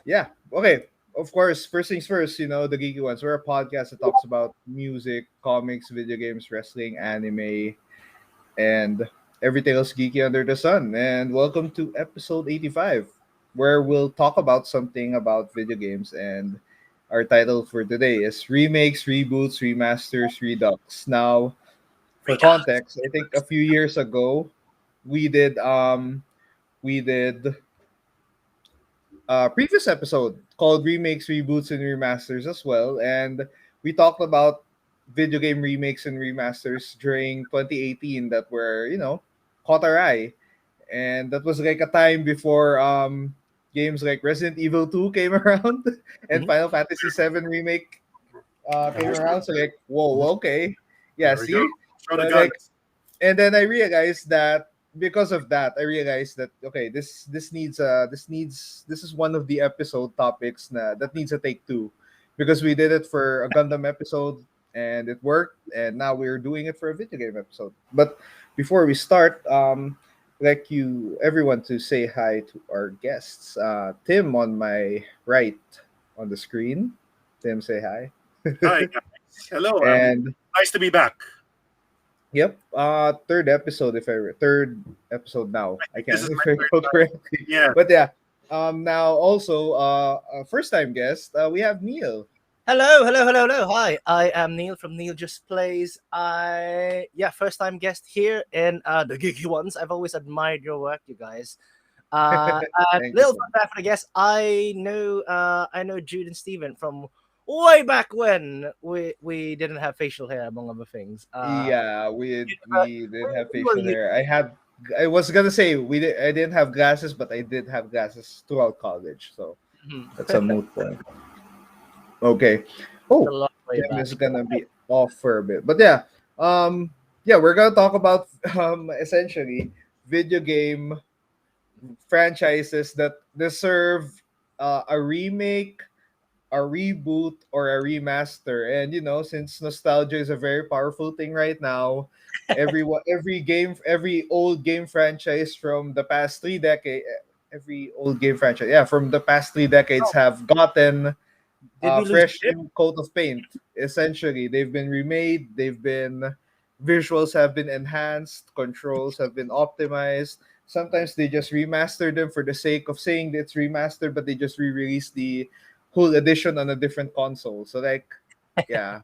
Yeah. Okay. Of course, first things first, the Geeky Ones. We're a podcast that talks about music, comics, video games, wrestling, anime, and everything else geeky under the sun. And welcome to episode 85, where we'll talk about something about video games. And our title for today is Remakes, Reboots, Remasters, Redux. Now, for Redux. context, I think a few years ago, we did we did previous episode called Remakes, Reboots, and Remasters as well. And we talked about video game remakes and remasters during 2018 that were, caught our eye. And that was like a time before games like Resident Evil 2 came around and Mhm, Final Fantasy 7 Remake came around. So, like, mhm. whoa, okay. Yeah, There we go. see? Show the Like, guns. and then I realized that because of that, I realized that okay, this is one of the episode topics that needs a take two, because we did it for a Gundam episode and it worked, and now we're doing it for a video game episode. But before we start, like you everyone to say hi to our guests. Tim on my right on the screen. Tim, say hi. Hi, guys. Hello. And Nice to be back. yep. Third episode now. I This can't is if my I third recall time. correctly. Yeah. But yeah. Now also a first time guest. We have Neil. Hello, hello, hello, hello. Hi, I am Neil from Neil Just Plays. First time guest here in the Geeky Ones. I've always admired your work, you guys. And Thank you little so fun fact for the guest, I know Jude and Steven from way back when we didn't have facial hair, among other things. Yeah, we did have Who are facial you? hair. I was gonna say I didn't have glasses, but I did have glasses throughout college, so Mhm. that's a moot point. Okay. It's a Oh, long way Tim back. is gonna be off for a bit. But yeah, we're gonna talk about essentially video game franchises that deserve a remake, a reboot, or a remaster. And since nostalgia is a very powerful thing right now, every old game franchise from the past 3 decades, every old game franchise, yeah, from the past 3 decades Oh, have gotten did we lose fresh Jim? new coat of paint. Essentially, they've been remade. Visuals have been enhanced. Controls have been optimized. Sometimes they just remaster them for the sake of saying that it's remastered, but they just re-release the whole edition on a different console. So like, yeah,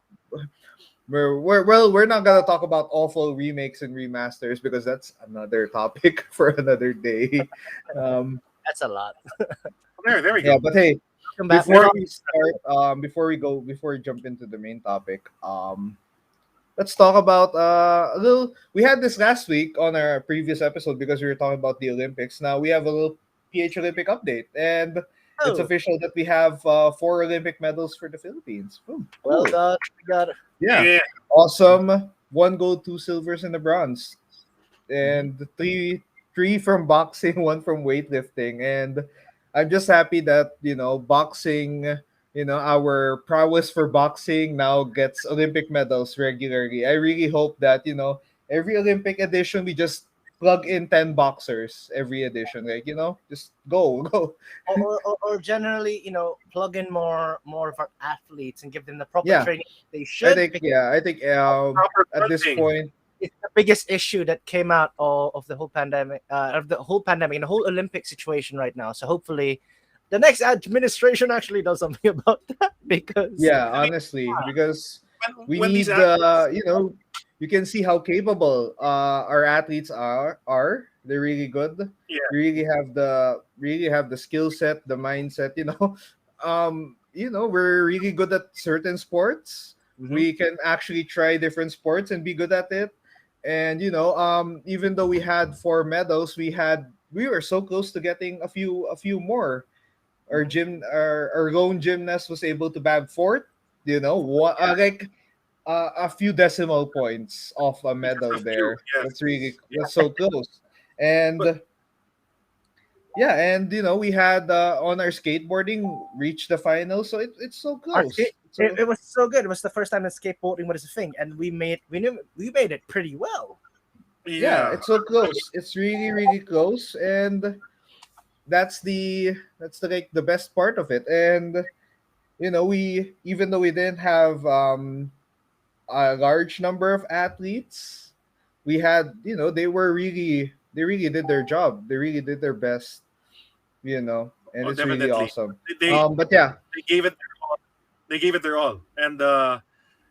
we're not gonna talk about awful remakes and remasters because that's another topic for another day. Um, That's a lot. There we yeah, go. but hey, Welcome back. We're before we jump into the main topic, let's talk about a little. We had this last week on our previous episode because we were talking about the Olympics. Now we have a little Olympic update, and it's Oh, official that we have 4 Olympic medals for the Philippines. Boom, well cool. done. We got it. Yeah, Yeah. awesome. 1 gold, 2 silvers, and a bronze, Mhm. and three from boxing, one from weightlifting. And I'm just happy that boxing, our prowess for boxing now gets Olympic medals regularly. I really hope that every Olympic edition we just plug in 10 boxers every edition. Like just go go. Or generally, plug in more of our athletes and give them the proper Yeah, training they should, because I think Proper at this funding. point, it's the biggest issue that came out of the whole pandemic, and the whole Olympic situation right now. So hopefully, the next administration actually does something about that, because yeah, I mean, honestly, because we when these need athletes, you can see how capable our athletes are. They're really good. yeah, Really have the skill set, the mindset. We're really good at certain sports. Mhm. We can actually try different sports and be good at it. And even though we had 4 medals, we were so close to getting a few more. Our Mhm. our lone gymnast was able to bag fourth. Like a few decimal points off a just a medal few. there. Yes. That's so close. But And yeah, and we had on our skateboarding reached the final, so it's so Our close. skate, it was so good. It was the first time that skateboarding was a thing, and we made it pretty well. Yeah, yeah, it's so close. It's really really close, and that's the like the best part of it. And we, even though we didn't have a large number of athletes, we had, they really did their job. They really did their best, and Oh, it's really definitely. awesome. They But yeah, they gave it their all. They gave it their all, and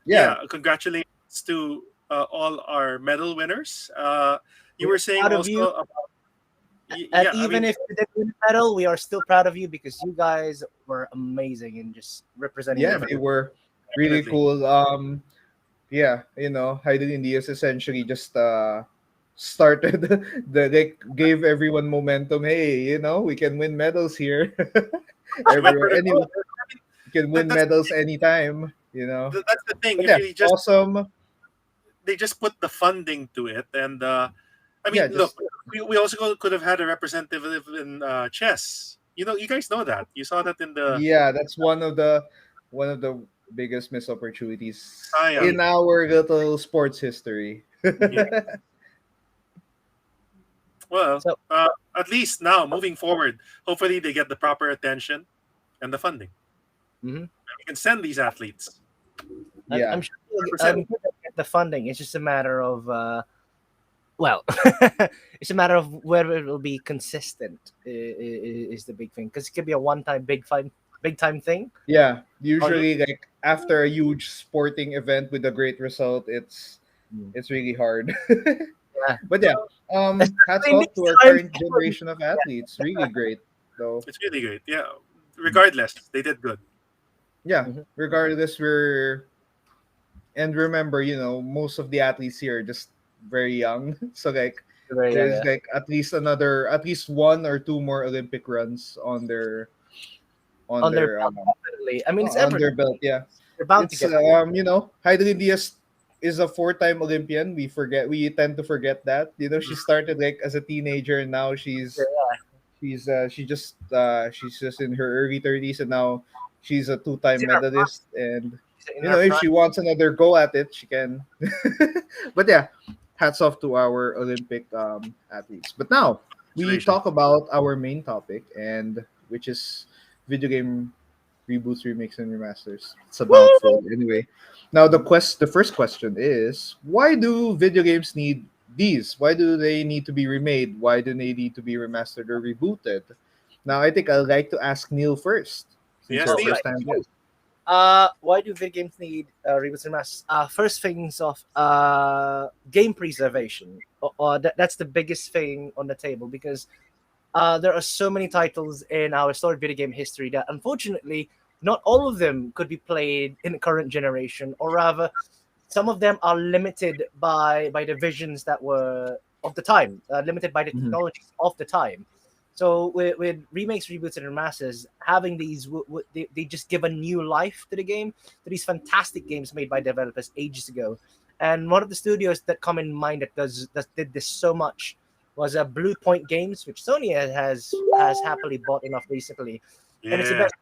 yeah, congratulations to all our medal winners. You We're were saying proud of also you. about And yeah. I even mean, if you didn't win a medal, we are still proud of you because you guys were amazing in just representing yeah, your they country. were really definitely. cool. Yeah, Heidi Diaz essentially just started the like gave everyone momentum. Hey, we can win medals here. She went for Everywhere, the goal. anyone I mean, can win that's medals anytime. that's the thing. But If yeah, you just awesome. they just put the funding to it, and I Yeah, mean, look, just we also could have had a representative in chess. You guys know that. You saw that in the yeah, that's one of the biggest missed opportunities Sayang. in our little sports history. Yeah. Well, So at least now, moving forward, hopefully they get the proper attention and the funding. mhm. We can send these athletes. Yeah. I'm sure Represent. sure they'll get the funding. It's just a matter of well, it's a matter of whether it will be consistent. Is the big thing because it could be a one-time big time thing. Yeah, Or usually like after a huge sporting event with a great result, it's Mm. it's really hard. Yeah, But yeah, hats especially off this to our time. current generation of athletes. Really great though. It's really great. Yeah. Regardless, they did good. Yeah, Mhm. regardless and remember, most of the athletes here are just very young. So like Very young, there's yeah. like at least one or two more Olympic runs on On their their belt, definitely. I mean, it's on everything. their belt. Yeah. They're bound to It's get. Heidi Diaz is a four-time Olympian. We tend to forget that. She started like as a teenager, and now she's just in her early 30s, and now she's a She's two-time in her prime. medalist. And She's in her if prime. she wants another go at it, she can. But yeah, hats off to our Olympic athletes. But now we Congratulations. talk about our main topic, and which is video game reboots, remakes, and remasters. It's a Woo! mouthful. Anyway, now the first question is, why do video games need these? Why do they need to be remade? Why do they need to be remastered or rebooted? Now, I think I'd like to ask Neil first, since Yes, you're a All Neil. right. first time guest. Why do video games need reboots and remasters? First things off, game preservation. That's the biggest thing on the table because there are so many titles in our storied video game history that unfortunately not all of them could be played in the current generation, or rather, some of them are limited by the visions that were of the time, limited by the Mhm. technologies of the time. So with remakes, reboots, and remasters, having these they just give a new life to the game, to these fantastic games made by developers ages ago. And one of the studios that come in mind that did this so much was Blue Point Games, which Sony has happily bought enough recently, and it's the Yeah. best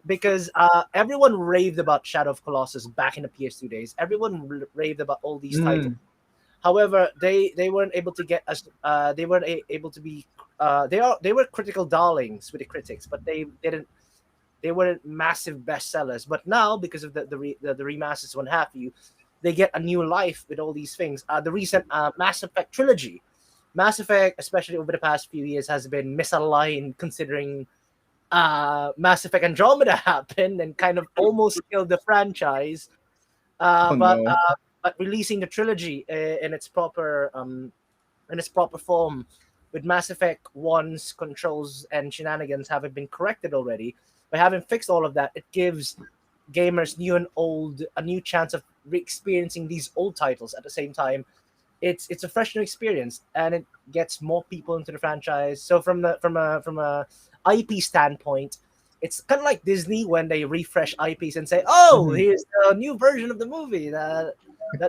because everyone raved about Shadow of Colossus back in the PS2 days. Everyone raved about all these titles. Mm. However, they weren't able to get us. They weren't able to be. They were critical darlings with the critics, but they didn't. They weren't massive bestsellers. But now, because of the remasters, what have you, they get a new life with all these things. The recent Mass Effect trilogy, Mass Effect, especially over the past few years, has been misaligned considering Mass Effect Andromeda happened and kind of almost killed the franchise. Uh, Oh but no. uh, but releasing the trilogy in its proper form, with Mass Effect One's controls and shenanigans having been corrected already, by having fixed all of that, it gives gamers new and old a new chance of re-experiencing these old titles at the same time. It's a fresh new experience, and it gets more people into the franchise. So from a IP standpoint, it's kind of like Disney when they refresh IPs and say, "Oh, Mhm. here's the new version of the movie that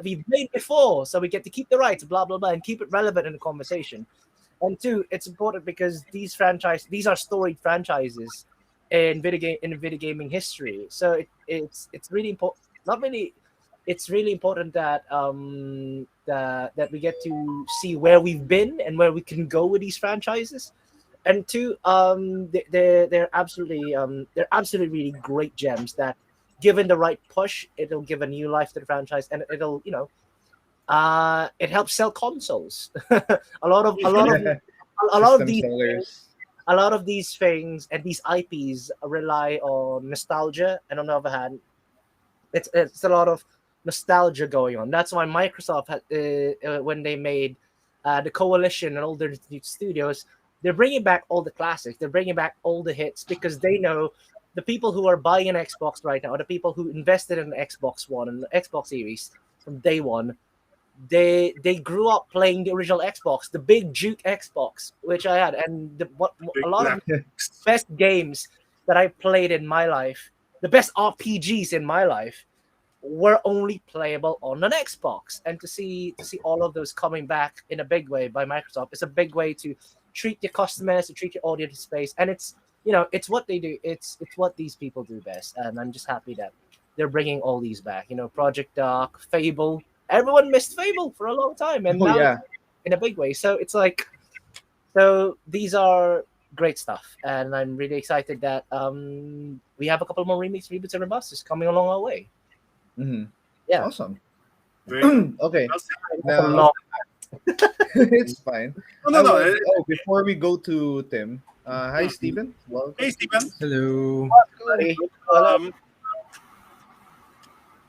we've made before, so we get to keep the rights, blah blah blah, and keep it relevant in the conversation." And two, it's important because these are storied franchises in video gaming history. So it's really important. Not really. It's really important that we get to see where we've been and where we can go with these franchises. and two, they're absolutely really great gems that, given the right push, it'll give a new life to the franchise, and it'll, it helps sell consoles. A lot of System these sellers. a lot of these things and these IPs rely on nostalgia, and on the other hand, it's a lot of nostalgia going on. That's why Microsoft had, when they made the Coalition and all their new studios, they're bringing back all the classics. They're bringing back all the hits because they know the people who are buying an Xbox right now, are the people who invested in the Xbox One and the Xbox Series from day one. They grew up playing the original Xbox, the big Duke Xbox, which I had, and Big a lot of black the best games that I played in my life, the best RPGs in my life, were only playable on an Xbox. And to see all of those coming back in a big way by Microsoft is a big way to treat your customers, to treat your audience space, and it's what they do. It's what these people do best, and I'm just happy that they're bringing all these back. Project Dark, Fable. Everyone missed Fable for a long time, and Oh now it's yeah. in a big way. So it's like, so these are great stuff, and I'm really excited that we have a couple more remakes, reboots, and remasters coming along our way. Hmm. Yeah. Awesome. Very good. Okay. Well said. That's a Now long. it's fine. No, no, no. Before we go to Tim, hi Mhm. Stephen. Welcome. Hey, Stephen. Hello. Buddy. Um,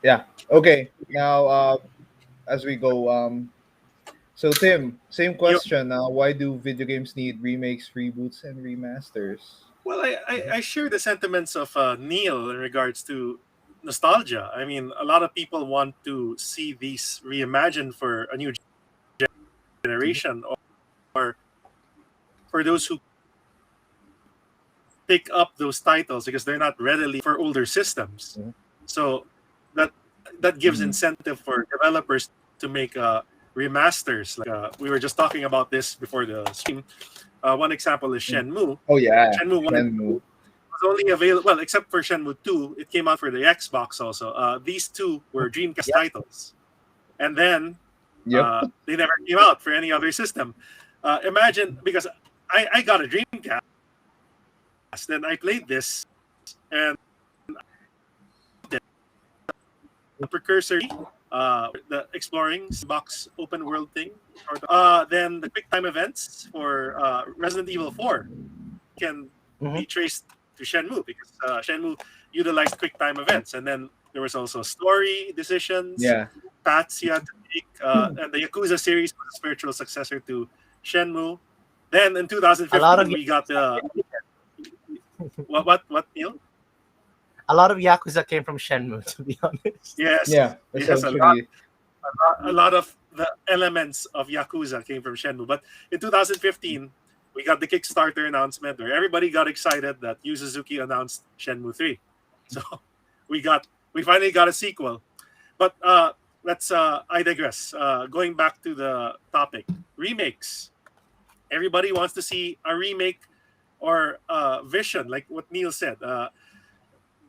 Yeah. Okay. Now, as we go, so Tim, same question. Why do video games need remakes, reboots, and remasters? well, I share the sentiments of Neil in regards to nostalgia. I mean, a lot of people want to see these reimagined for a new generation, or for those who pick up those titles because they're not readily for older systems. Mhm. So that that gives Mhm. incentive for developers to make remasters. Like we were just talking about this before the stream. One example is Shenmue. Oh yeah, Shenmue 1 and 2 Shenmue. was only available, well, except for Shenmue 2, it came out for the Xbox also. These two were Dreamcast titles. And then Yep. they never came out for any other system. Imagine, because I got a Dreamcast, then I played this, and the precursor, the exploring box open world thing. Then the quick time events for Resident Evil 4 can be traced to Shenmue because Shenmue utilized quick time events. And then there was also story decisions, Yeah. paths you had to take, and the Yakuza series was a spiritual successor to Shenmue. Then in 2015, we got the what Neil? A lot of Yakuza came from Shenmue, to be honest. Yes, Yeah. yes, Essentially. a lot of the elements of Yakuza came from Shenmue. But in 2015, we got the Kickstarter announcement where everybody got excited that Yu Suzuki announced Shenmue 3. So we finally got a sequel. But I digress. Going back to the topic, remakes. Everybody wants to see a remake or vision, like what Neil said.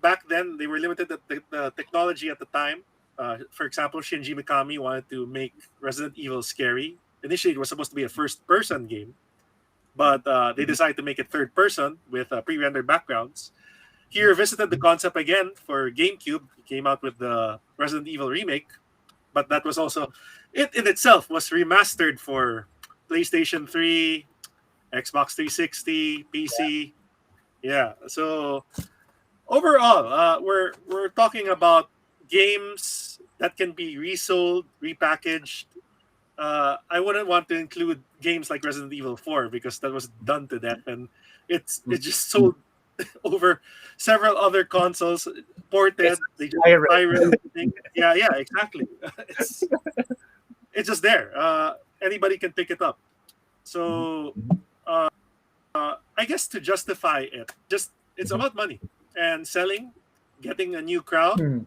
Back then, they were limited to the technology at the time. For example, Shinji Mikami wanted to make Resident Evil scary. Initially, it was supposed to be a first-person game, but they decided to make it third-person with pre-rendered backgrounds. He revisited the concept again for GameCube. He came out with the Resident Evil remake, but that was also, it in itself was remastered for PlayStation 3, Xbox 360, PC. Yeah. So overall, we're talking about games that can be resold, repackaged. I wouldn't want to include games like Resident Evil 4 because that was done to death, and it just sold over several other consoles, ported. They just pirate. Yeah, exactly. It's just there. Anybody can pick it up. So I guess to justify it, it's about money and selling, getting a new crowd,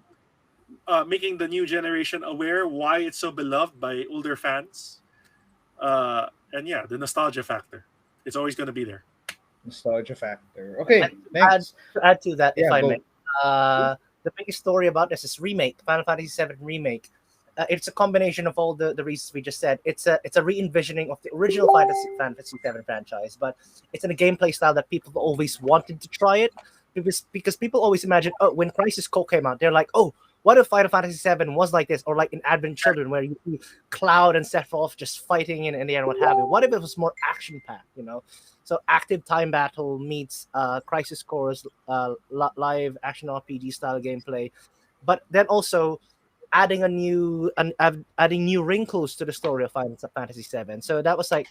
making the new generation aware why it's so beloved by older fans, and yeah, the nostalgia factor. It's always going to be there. Nostalgia factor. Okay. To add to that, if Yeah, I go. may, the biggest story about this is Final Fantasy VII Remake. it's a combination of all the reasons we just said. It's a re-envisioning of the original Fantasy VII franchise, but it's in a gameplay style that people always wanted to try it, because people always imagine, oh, when Crisis Core came out, they're like, oh, what if Final Fantasy VII was like this, or like in Advent Children, where you see Cloud and Sephiroth just fighting in the air and what have you? What if it was more action packed? So active time battle meets Crisis Core's live action RPG style gameplay, but then also adding adding new wrinkles to the story of Final Fantasy VII. So that was like,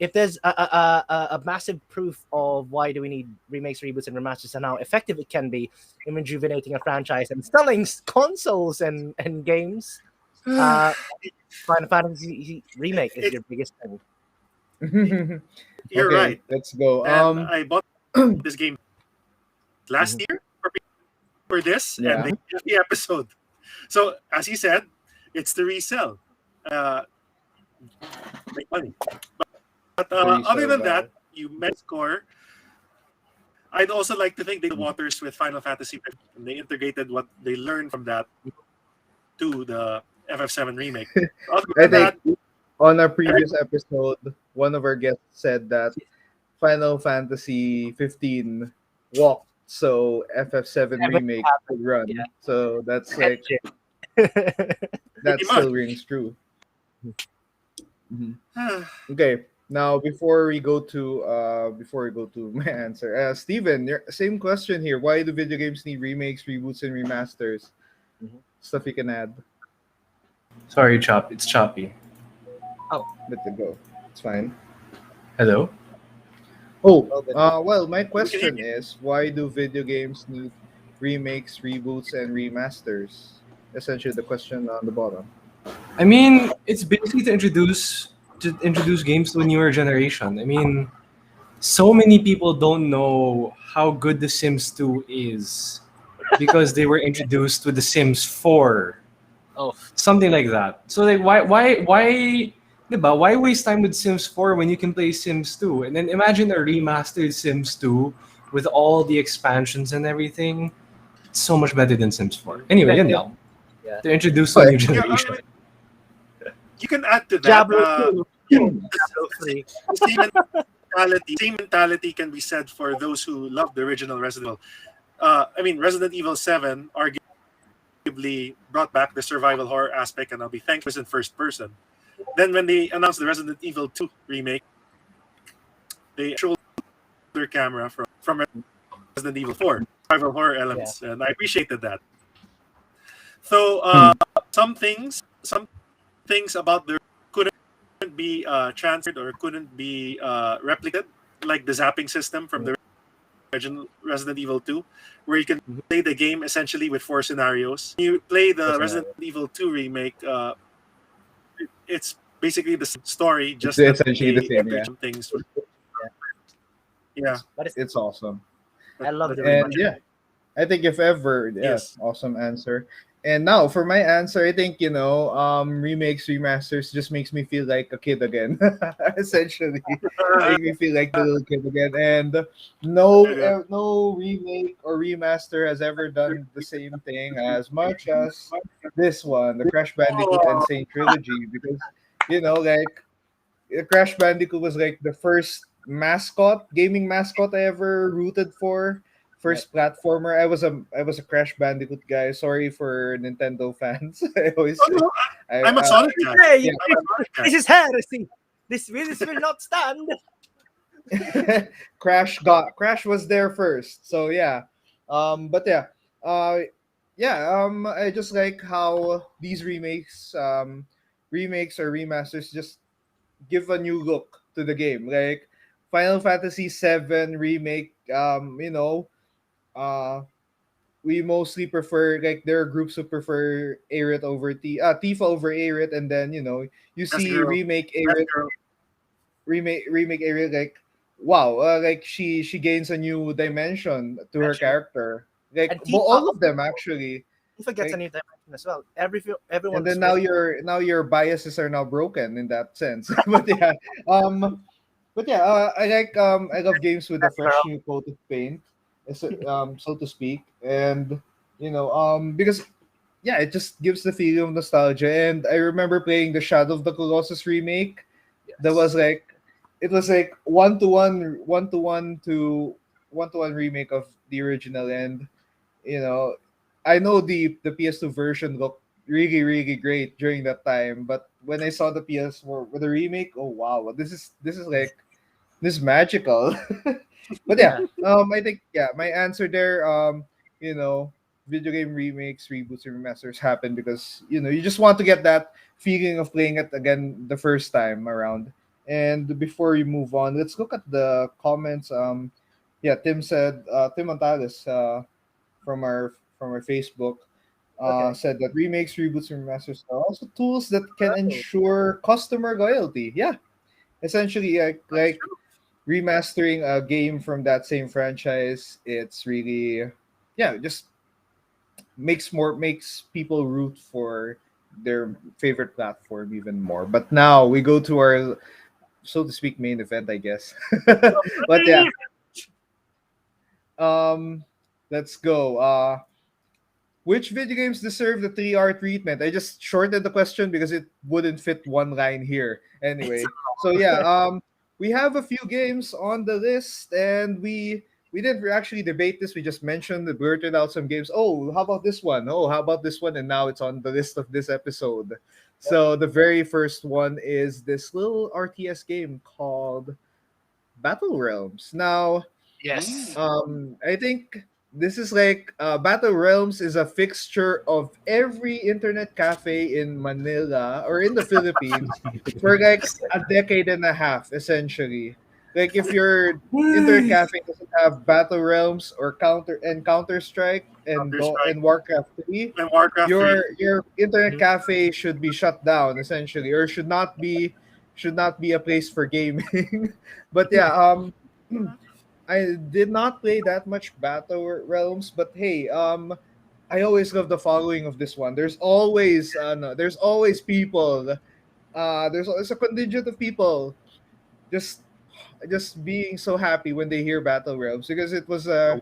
if there's a massive proof of why do we need remakes, reboots, and remasters, and how effective it can be in rejuvenating a franchise and selling consoles and games, Final Fantasy remake is your biggest thing. You're Okay, right. let's go. And I bought this game last year for this, Yeah. and they did the episode. So as he said, it's to resell, make money. But other than that, you mentioned Score. I'd also like to think they waters with Final Fantasy, and they integrated what they learned from that to the FF7 remake. Other I than that, think on our previous episode, one of our guests said that Final Fantasy 15 walked, so FF7 remake could run. Yeah. So that's like that still rings true. Mhm. Okay, now before we go to my answer, Steven, same question here. Why do video games need remakes, reboots, and remasters? Stuff you can add. Sorry, it's choppy. Let it go. It's fine. Hello? Well, my question is, why do video games need remakes, reboots, and remasters? Essentially, the question on the bottom. I mean, it's basically to introduce games to a newer generation. I mean, so many people don't know how good The Sims 2 is because they were introduced with The Sims 4. Oh, Something like that. So like why waste time with Sims 4 when you can play Sims 2? And then imagine a remastered Sims 2 with all the expansions and everything. It's so much better than Sims 4. Anyway, yun lang. Yeah. To introduce a new generation. you can add to that. Diablo 2. Diablo 3. Same mentality can be said for those who love the original Resident Evil. Resident Evil 7 arguably brought back the survival horror aspect, and I'll be thankful it's in first person. Then when they announced the Resident Evil 2 remake, they showed their camera from Resident Evil 4 survival horror elements, and I appreciated that. So some things about the couldn't be transferred or couldn't be replicated, like the zapping system from the original Resident Evil 2, where you can play the game essentially with 4 scenarios. You play the Resident Evil 2 remake, it's basically the same story, just It's essentially the same, yeah. things. Yeah, But It's awesome. I love it. And yeah, I think if ever, Yes. awesome answer. And now for my answer, I think remakes, remasters just makes me feel like a kid again. Essentially, make me feel like the little kid again. And no remake or remaster has ever done the same thing as much as this one, the Crash Bandicoot Insane Trilogy, because Crash Bandicoot was like the first gaming mascot I ever rooted for. First platformer. I was a Crash Bandicoot guy. Sorry for Nintendo fans. I'm a Sonic guy. Hey, this is heresy. This will not stand. Crash was there first. So yeah. I just like how these remakes or remasters just give a new look to the game. Like Final Fantasy VII remake, we mostly prefer, like, there are groups who prefer Aerith over Tifa over Aerith, and then you see girl. remake Aerith, like, wow, like she gains a new dimension to her character, like And Tifa, all of them actually. Tifa gets a new dimension as well. Everyone. And then now your biases are now broken in that sense. But yeah, I love games with a fresh new coat of paint, so to speak, and because yeah, it just gives the feeling of nostalgia. And I remember playing the Shadow of the Colossus remake. That was Yes. like, it was like one to one remake of the original. And you know, I know the PS2 version looked really really great during that time, but when I saw the PS4 with the remake, oh wow, this is like this is magical. But yeah, Yeah. I think yeah, my answer there, you know, video game remakes, reboots, and remasters happen because you just want to get that feeling of playing it again the first time around. And before you move on, let's look at the comments. Yeah, Tim said, Tim Montales, from our Facebook, Okay. said that remakes, reboots, and remasters are also tools that can Oh, ensure customer loyalty. Yeah, essentially, That's like true. remastering a game from that same franchise, it's really, yeah, just makes people root for their favorite platform even more. But now we go to our, so to speak, main event, I guess. But yeah, um, let's go. Which video games deserve the 3R treatment? I just shortened the question because it wouldn't fit one line here. it's Anyway, so yeah, we have a few games on the list, and we didn't actually debate this. We just mentioned, blurted out some games. Oh, how about this one? Oh, how about this one? And now it's on the list of this episode. Yep. So the very first one is this little RTS game called Battle Realms. Now, Yes. I think this is like Battle Realms is a fixture of every internet cafe in Manila or in the Philippines for like a decade and a half, essentially. Like if your internet Why? cafe doesn't have Battle Realms or Counter Strike and Counter Strike and Warcraft 3, and Warcraft 3. your internet Mhm. cafe should be shut down essentially, or should not be a place for gaming. But yeah, I did not play that much Battle Realms, but hey, I always love the following of this one. There's always no, there's always people. There's always a contingent of people just being so happy when they hear Battle Realms because it was at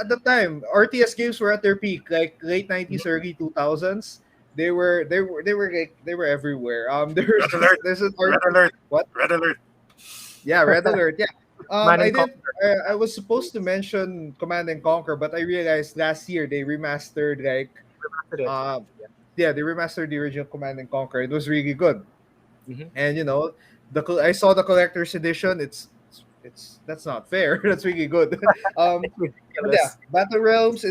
the time RTS games were at their peak, like late 90s, early 2000s. They were everywhere. Red Alert. There's an Red Alert. what? Red Alert. Yeah, Red Alert. Yeah. Man I and did. Conquer. I was supposed to mention Command and Conquer, but I realized last year they remastered It is. uh, yeah, they remastered the original Command and Conquer. It was really good, Mhm. and I saw the collector's edition. It's that's not fair. That's really good. It's But yeah, ridiculous. Battle Realms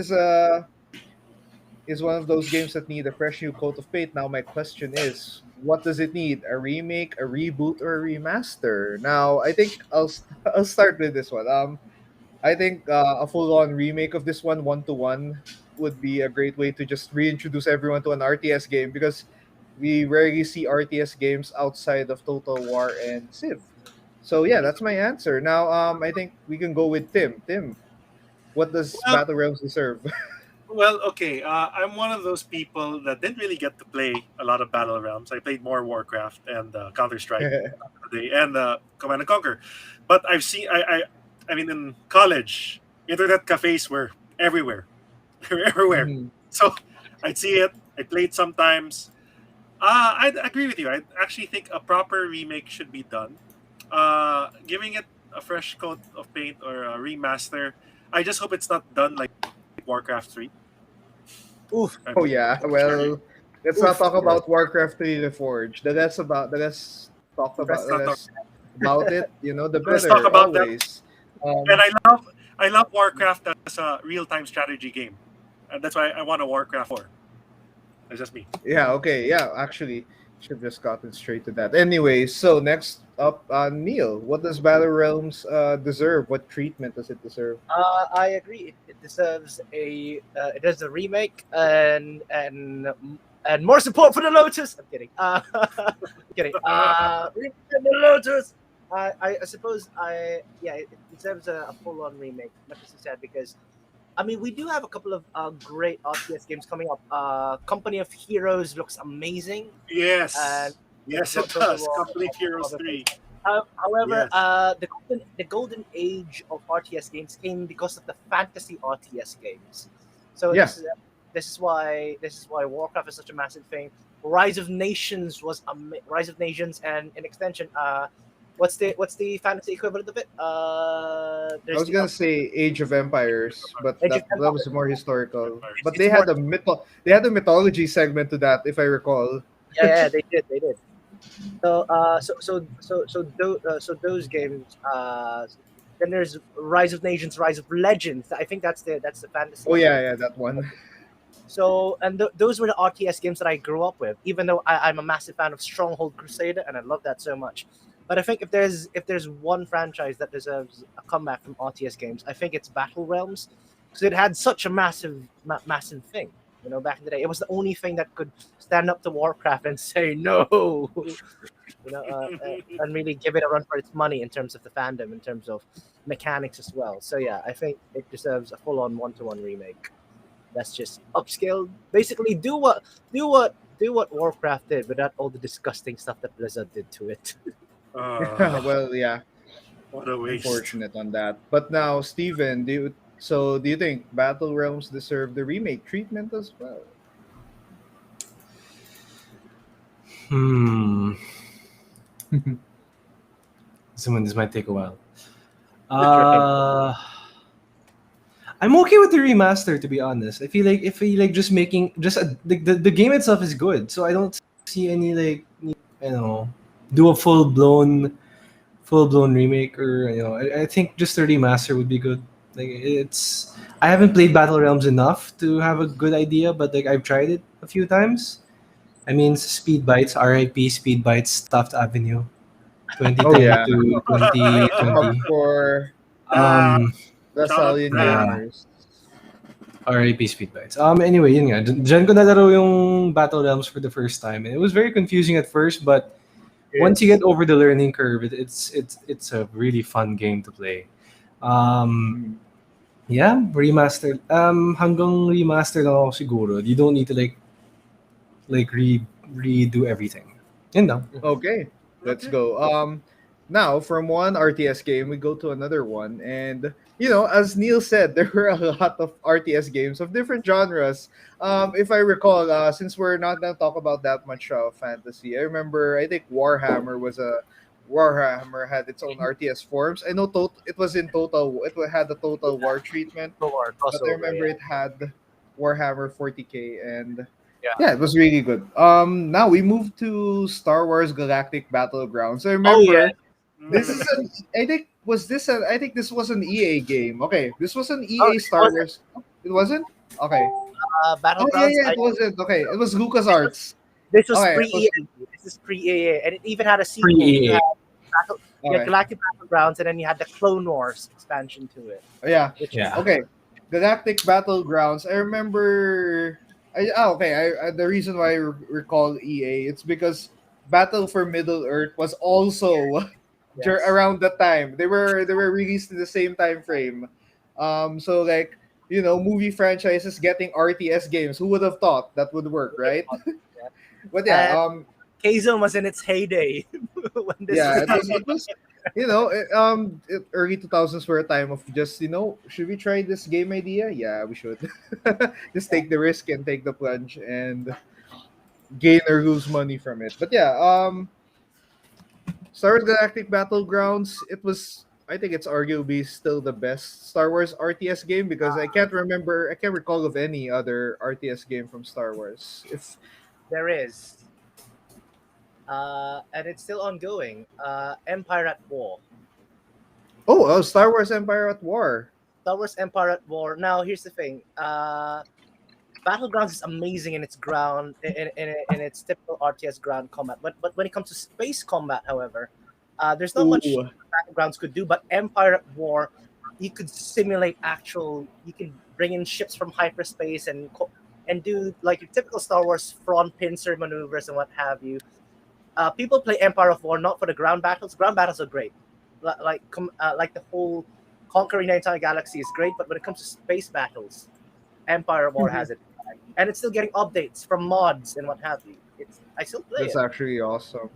is one of those games that need a fresh new coat of paint. Now my question is, what does it need? A remake, a reboot, or a remaster? Now I think I'll start with this one. I think a full-on remake of this one to one, would be a great way to just reintroduce everyone to an RTS game because we rarely see RTS games outside of Total War and Civ. So yeah, Mhm. that's my answer. Now I think we can go with Tim. Tim, what does Well, Battle Realms deserve? well, okay. I'm one of those people that didn't really get to play a lot of Battle Realms. I played more Warcraft and Counter Strike today and Command and Conquer. But I've seen. I mean, in college, internet cafes were everywhere. They were everywhere. Mhm. So I'd see it. I played sometimes. I'd agree with you. I actually think a proper remake should be done. Giving it a fresh coat of paint or a remaster. I just hope it's not done like Warcraft 3. Oof. I Oh mean, yeah, well, let's not Oof. talk about Warcraft 3 Reforged. The less talk about let's the not talk. less about it, the Let's talk better about that. always. And Um, I love Warcraft as a real time strategy game, and that's why I want a Warcraft 4. That's just me. yeah, okay, yeah, actually, should have just gotten straight to that. Anyway, so next up, Neil, what does Battle Realms deserve? What treatment does it deserve? I agree. It deserves it deserves a remake and more support for the Lotus. I'm kidding. Kidding. Remake the Lotus. I suppose it deserves a full-on remake, much as you said, because I mean we do have a couple of great RTS games coming up. Company of Heroes looks amazing, and Yes, yes, it Total does. War. Company of Heroes 3. However, Yes. the golden age of RTS games came because of the fantasy RTS games. So Yeah. this is why Warcraft is such a massive thing. Rise of Nations was Rise of Nations, and in extension, what's the fantasy equivalent of it? I There's was the gonna say Age of Empires, but Age of that was Empires. more historical. Empires. But It's more. they had a mythology segment to that, if I recall. Yeah, they did. So those games. Then there's Rise of Nations, Rise of Legends. I think that's the fantasy Oh equivalent. yeah, that one. So, and those were the RTS games that I grew up with. Even though I'm a massive fan of Stronghold Crusader, and I love that so much. But I think if there's one franchise that deserves a comeback from RTS games, I think it's Battle Realms, because it had such a massive thing. Back in the day, it was the only thing that could stand up to Warcraft and say no. And really give it a run for its money in terms of the fandom, in terms of mechanics as well. So yeah, I think it deserves a full-on one-to-one remake. That's just upscale. Basically, do what Warcraft did without all the disgusting stuff that Blizzard did to it. Well, yeah, What a waste. unfortunate on that. But now, Steven, do you think Battle Realms deserve the remake treatment as well? This might take a while. Right. I'm okay with the remaster, to be honest. I feel like just making the game itself is good, so I don't see any do a full blown remake, or I think just a remaster would be good. I haven't played Battle Realms enough to have a good idea, but I've tried it a few times. I mean, Speed Bites, RIP Speed Bites, Stuffed Avenue, Oh 2010 yeah, to up 2020. for Ah, Um, the shout out Stallion Brad. yeah. gamers. RIP Speed Bites. Anyway, yun nga. Diyan ko nalaro yung Battle Realms for the first time. And it was very confusing at first, but once you Yes. get over the learning curve, it's a really fun game to play. Um, Mm. yeah, remastered. Hanggang remaster lang ako siguro. You don't need to redo everything. Yun lang. Okay, let's Okay. go. Now from one RTS game, we go to another one, and as Neil said, there were a lot of RTS games of different genres. If I recall, since we're not gonna talk about that much fantasy, I remember I think Warhammer had its own RTS forms. I know it was in total. Had the Total War treatment, but I Crossover, remember yeah. it had Warhammer 40K, and Yeah. yeah, it was really good. Now we move to Star Wars Galactic Battlegrounds. I Oh yeah. remember this is an. I think this was an EA game. Okay, this was an Oh, EA it Star wasn't. Wars. It wasn't. Okay. Oh yeah, Battlegrounds. yeah, it wasn't. Okay, it was LucasArts. This was Okay, it was. pre-EA. This is pre-EA, and it even had a Free sequel. You EA. had Okay. Galactic Battlegrounds, and then you had the Clone Wars expansion to it. Yeah. Which Yeah. Okay. Galactic Battlegrounds. I remember. Okay. The reason why I recall EA, it's because Battle for Middle Earth was also yes. around that time. They were released in the same time frame. So movie franchises getting RTS games. Who would have thought that would work, right? Yeah. But yeah, And K-Zone was in its heyday when this yeah, was. it was early 2000s were a time of just should we try this game idea? Yeah, we should. Just take the risk and take the plunge and gain or lose money from it. But yeah, Star Wars Galactic Battlegrounds, I think it's arguably still the best Star Wars RTS game because I can't recall of any other RTS game from Star Wars. If There is. And it's still ongoing. Empire at War. Star Wars Empire at War. Star Wars Empire at War. Now, here's the thing. Battlegrounds is amazing in its ground, in its typical RTS ground combat. But when it comes to space combat, however, there's not much Ooh. Battlegrounds could do. But Empire at War, you could simulate You can bring in ships from hyperspace and do like your typical Star Wars front pincer maneuvers and what have you. People play Empire of War not for the ground battles. Ground battles are great, like the whole conquering the entire galaxy is great. But when it comes to space battles, Empire of War has it, and it's still getting updates from mods and what have you. I still play That's it. actually awesome.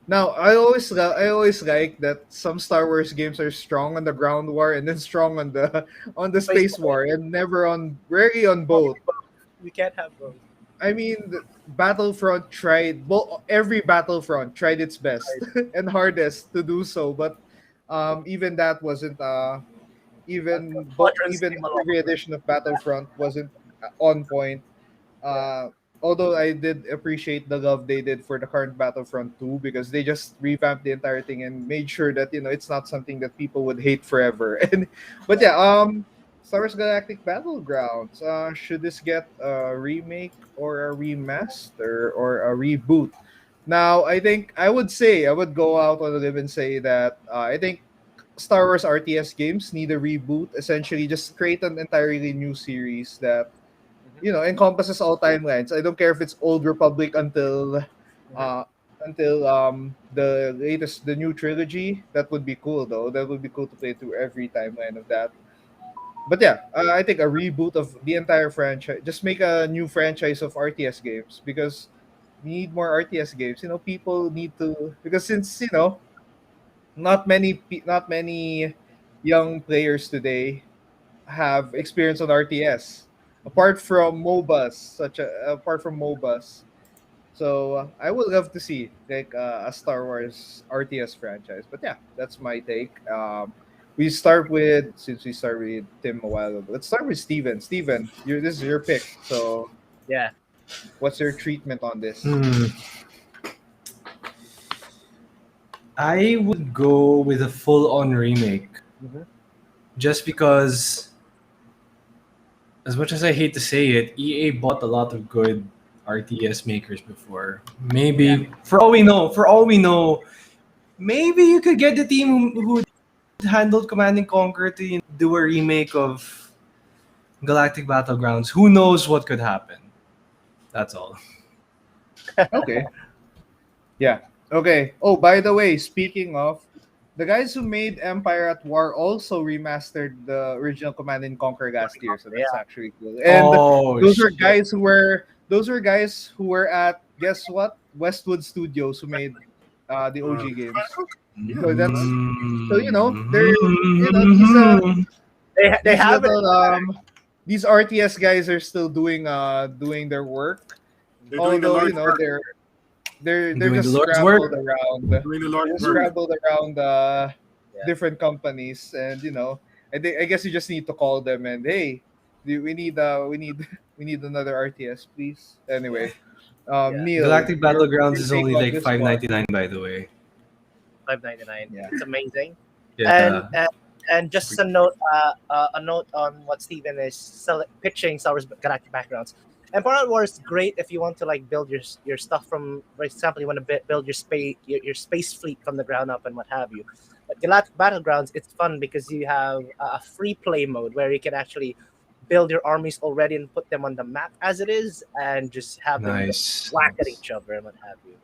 Now, I always like that some Star Wars games are strong on the ground war and then strong on the space war and rarely on both. We can't have both. I mean, Battlefront tried. Well, every Battlefront tried its best and hardest to do so, but even that wasn't. Squadrons Even came along. every edition of Battlefront wasn't on point. Uh, Although I did appreciate the love they did for the current Battlefront 2 because they just revamped the entire thing and made sure that it's not something that people would hate forever. And but yeah, Star Wars Galactic Battlegrounds. Should this get a remake or a remaster or a reboot? Now, I think I would go out on a limb and say that I think Star Wars RTS games need a reboot. Essentially, just create an entirely new series that encompasses all timelines. I don't care if it's Old Republic uh the new trilogy. That would be cool though. That would be cool to play through every timeline of that. But yeah, I think a reboot of the entire franchise. Just make a new franchise of RTS games because we need more RTS games. People need to because since not many young players today have experience on RTS apart from MOBAs. So I would love to see like a Star Wars RTS franchise. But yeah, that's my take. Since we start with Tim a while ago. Let's start with Steven. Steven, this is your pick. So Yeah. what's your treatment on this? I would go with a full-on remake, Mhm. just because, as much as I hate to say it, EA bought a lot of good RTS makers before. Maybe for all we know, maybe you could get the team who handled Command and Conquer to do a remake of Galactic Battlegrounds. Who knows what could happen? That's all. Okay. Yeah. Okay. Oh, by the way, speaking of, the guys who made Empire at War also remastered the original Command and Conquer last year, so that's actually cool. And Oh, those were shit. guys who were at, guess what, Westwood Studios, who made the OG games. So that's so they're They these have it. little these RTS guys are still doing their work. They're doing the Although Lord's work. they're Doing just the Lord's scrambled work. around. Doing the Lord's work. Scrambled around different companies, and I guess you just need to call them and hey, we need another RTS, please. Anyway, Neil, Galactic Battlegrounds is take only on like this one. $5.99, by the way. $5.99. Yeah. It's amazing. Yeah. And just a note on what Steven is pitching Star Wars Galactic Backgrounds. Empire at War is great if you want to like build your stuff from, for example, you want to build your space fleet from the ground up and what have you. But Galactic Battlegrounds, it's fun because you have a free play mode where you can actually build your armies already and put them on the map as it is, and just have them Nice. whack at each other and what have you.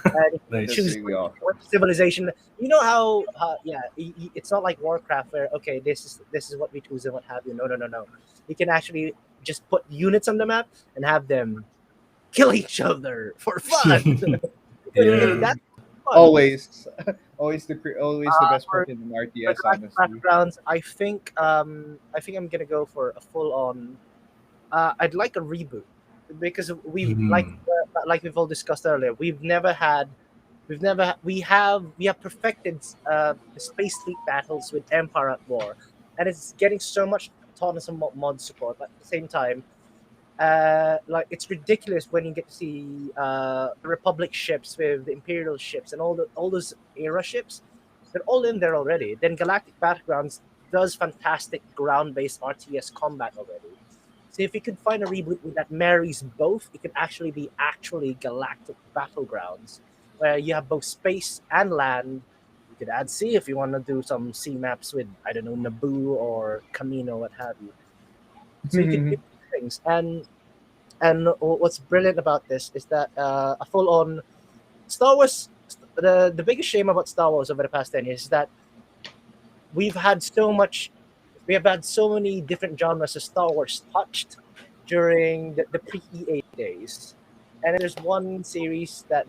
And Nice. That's choose really awesome. what civilization. You know how it's not like Warcraft where okay, this is what we choose and what have you. No. You can actually just put units on the map and have them kill each other for fun. Yeah. That's fun. Always the best part in an For RTS, Galactic honestly. Backgrounds, I think I'm gonna go for a full on. I'd like a reboot because we've like we've all discussed earlier. We have perfected the space fleet battles with Empire at War, and it's getting so much autonomous and mod support. But at the same time, like it's ridiculous when you get to see the Republic ships with the Imperial ships and all those era ships. They're all in there already. Then Galactic Battlegrounds does fantastic ground-based RTS combat already. So if you could find a reboot that marries both, it could actually be Galactic Battlegrounds, where you have both space and land. You could add sea if you want to do some sea maps with, I don't know, Naboo or Camino, what have you. So you could do things. And what's brilliant about this is that a full-on Star Wars. The biggest shame about Star Wars over the past 10 years is that we have had so many different genres of Star Wars touched during the pre-EA days. And there's one series that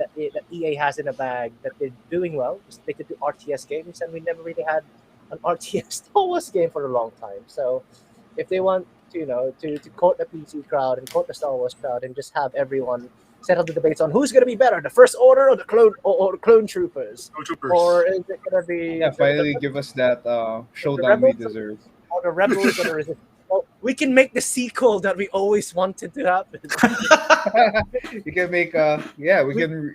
EA has in a bag that they're doing well. They could do RTS games, and we never really had an RTS Star Wars game for a long time. So if they want to quote the PC crowd and quote the Star Wars crowd and just have everyone settle the debates on who's going to be better, the First Order or the clone troopers, No troopers. or is it going to be Yeah, finally give us that showdown we deserve. or the rebels or the resistance? Well, we can make the sequel that we always wanted to happen. You can make we can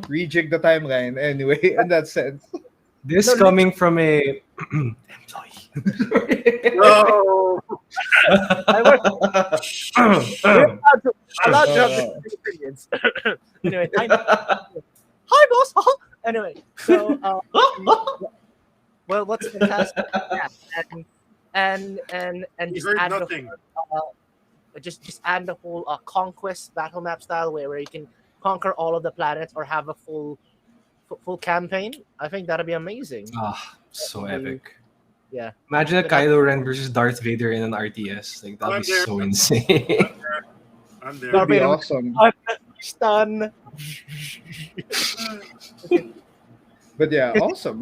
rejig the timeline anyway in that sense. This No, coming from a employee. No. I work allowed to have different opinions. Anyway, hi boss. Anyway, so well, what's fantastic? Yeah, and You just heard add nothing. just add the whole conquest battle map style where you can conquer all of the planets or have a full campaign. I think that'd be amazing. So epic. Yeah. Imagine a Kylo Ren versus Darth Vader in an RTS. Like that'd be I'm there. so insane. I'm there. That'd be awesome. Stun. But yeah, awesome.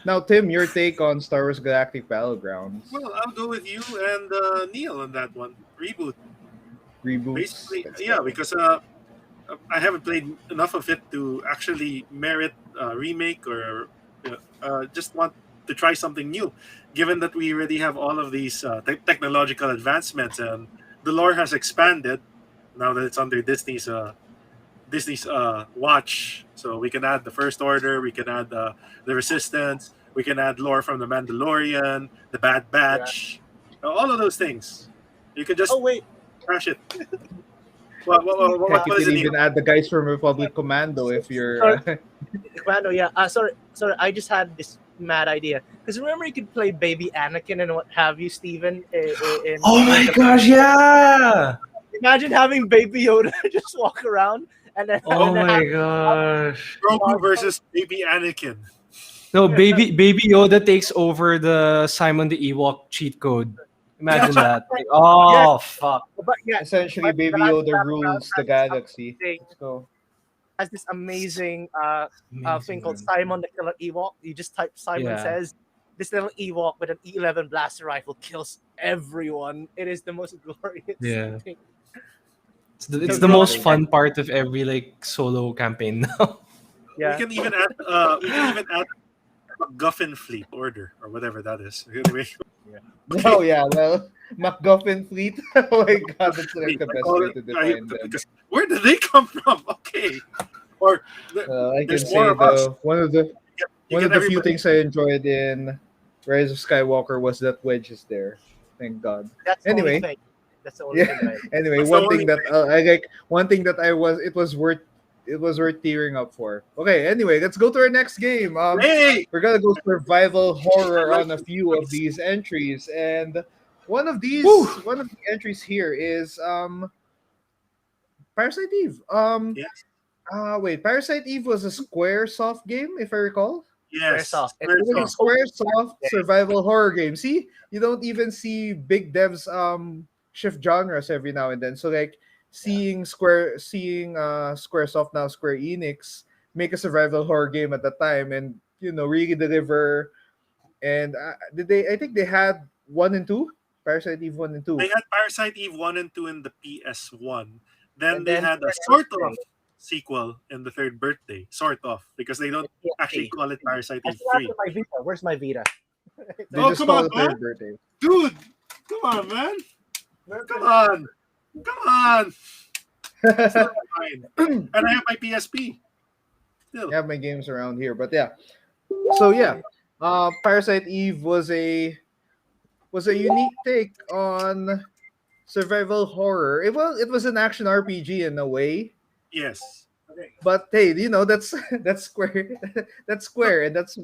Now Tim, your take on Star Wars Galactic Battlegrounds Well, I'll go with you and Neil on that one. Reboots. Basically, yeah, because I haven't played enough of it to actually merit a remake or just want to try something new. Given that we already have all of these technological advancements and the lore has expanded now that it's under Disney's watch, so we can add the First Order, we can add the Resistance, we can add lore from the Mandalorian, the Bad Batch, all of those things. You can just crash it. What You is can it? even add the guys from Republic Commando if you're. Commando, yeah. Sorry. I just had this mad idea because remember you could play Baby Anakin and what have you, Steven. Oh my gosh, yeah! Imagine having Baby Yoda just walk around and then. Oh my gosh! Grogu versus Baby Anakin. No, baby Yoda takes over the Simon the Ewok cheat code. Imagine that. Like, fuck. But yeah, Essentially, Baby Yoda rules the galaxy. Let's go. Has this amazing thing called Simon the Killer Ewok. You just type Simon says, this little Ewok with an E11 blaster rifle kills everyone. It is the most glorious thing. It's the most fun part of every like solo campaign now. Yeah. We can even add MacGuffin Fleet Order or whatever that is. Anyway. Oh yeah, well, MacGuffin Fleet. Oh my god, that's like the best way to define them. Where did they come from? Okay. Or I can there's say more of us. one of the few things I enjoyed in Rise of Skywalker was that Wedge is there. Thank God. That's anyway. the only thing. That's the only thing. Anyway, That's one thing that I like, one thing that it was worth tearing up for. Okay, anyway, let's go to our next game. Hey! We're gonna go survival horror on a few of these entries, and one of the entries here is Parasite Eve. Yes. Wait, Parasite Eve was a SquareSoft game, if I recall. Yes. Squaresoft. It was a SquareSoft survival horror game. See, you don't even see big devs shift genres every now and then. So like seeing SquareSoft, now Square Enix, make a survival horror game at the time and really deliver. And I think they had 1 and 2, Parasite Eve 1 and 2. They had Parasite Eve 1 and 2 in the PS1. Then they had a sort of sequel in the third birthday, sort of, because they don't actually call it Parasite Eve 3. My Vita. Where's my Vita? They just come call on, it man. third birthday. Dude, come on, man. Come on. It's not mine. And I have my PSP. Still. I have my games around here, but yeah. So yeah, Parasite Eve was a unique take on survival horror. It was an action RPG in a way, Yes. but hey, that's Square, that's Square, and that's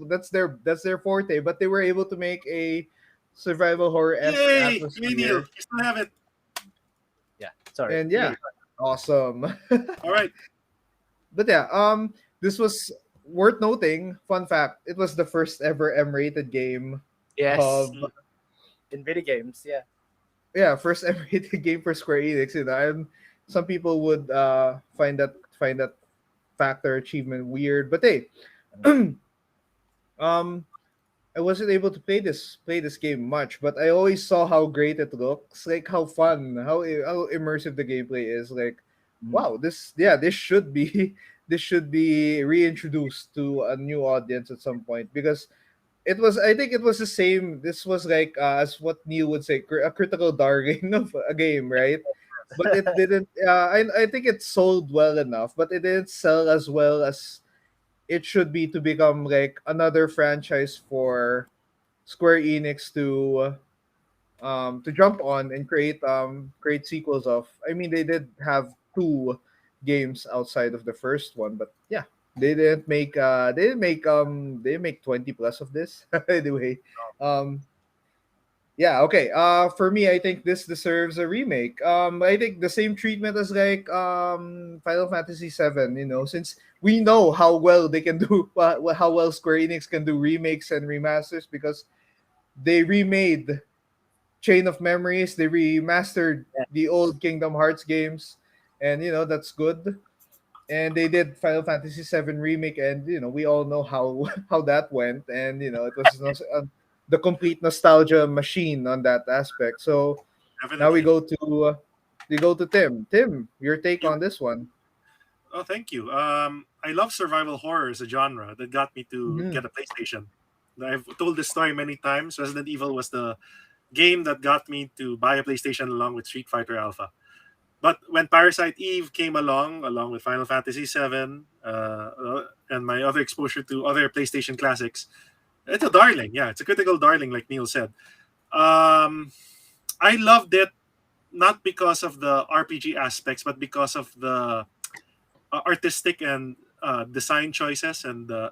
their forte. But they were able to make a survival horror Yay! atmosphere. Neil, you still have it. Yeah. Sorry. And yeah, awesome. All right. But yeah, this was worth noting. Fun fact: it was the first ever M-rated game Yes. of In video games, yeah. yeah, first M-rated game for Square Enix. Some people would find that fact or achievement weird, but hey, I wasn't able to play this game much, but I always saw how great it looks, like how fun, how immersive the gameplay is. Like, Mm. wow, this should be this should be reintroduced to a new audience at some point, because I think it was the same. This was like, as what Neil would say, a critical darling of a game, right? But it didn't. I think it sold well enough, but it didn't sell as well as it should be to become like another franchise for Square Enix to jump on and create sequels of. I mean, they did have two games outside of the first one, but yeah, they didn't make 20 plus of this. Anyway, um yeah, okay. For me, I think this deserves a remake. I think the same treatment as like Final Fantasy 7, since we know how well they can do how well Square Enix can do remakes and remasters, because they remade Chain of Memories, they remastered Yeah. the old Kingdom Hearts games, and that's good. And they did Final Fantasy 7 remake, and we all know how how that went, and it was the complete nostalgia machine on that aspect. So now Definitely. we go to Tim. Tim, your take Yeah. on this one? Oh, thank you. I love survival horror as a genre that got me to Mhm. get a PlayStation. I've told this story many times. Resident Evil was the game that got me to buy a PlayStation along with Street Fighter Alpha. But when Parasite Eve came along with Final Fantasy VII, and my other exposure to other PlayStation classics, it's a darling. Yeah, it's a critical darling, like Neil said. Um, I loved it not because of the RPG aspects, but because of the artistic and design choices and the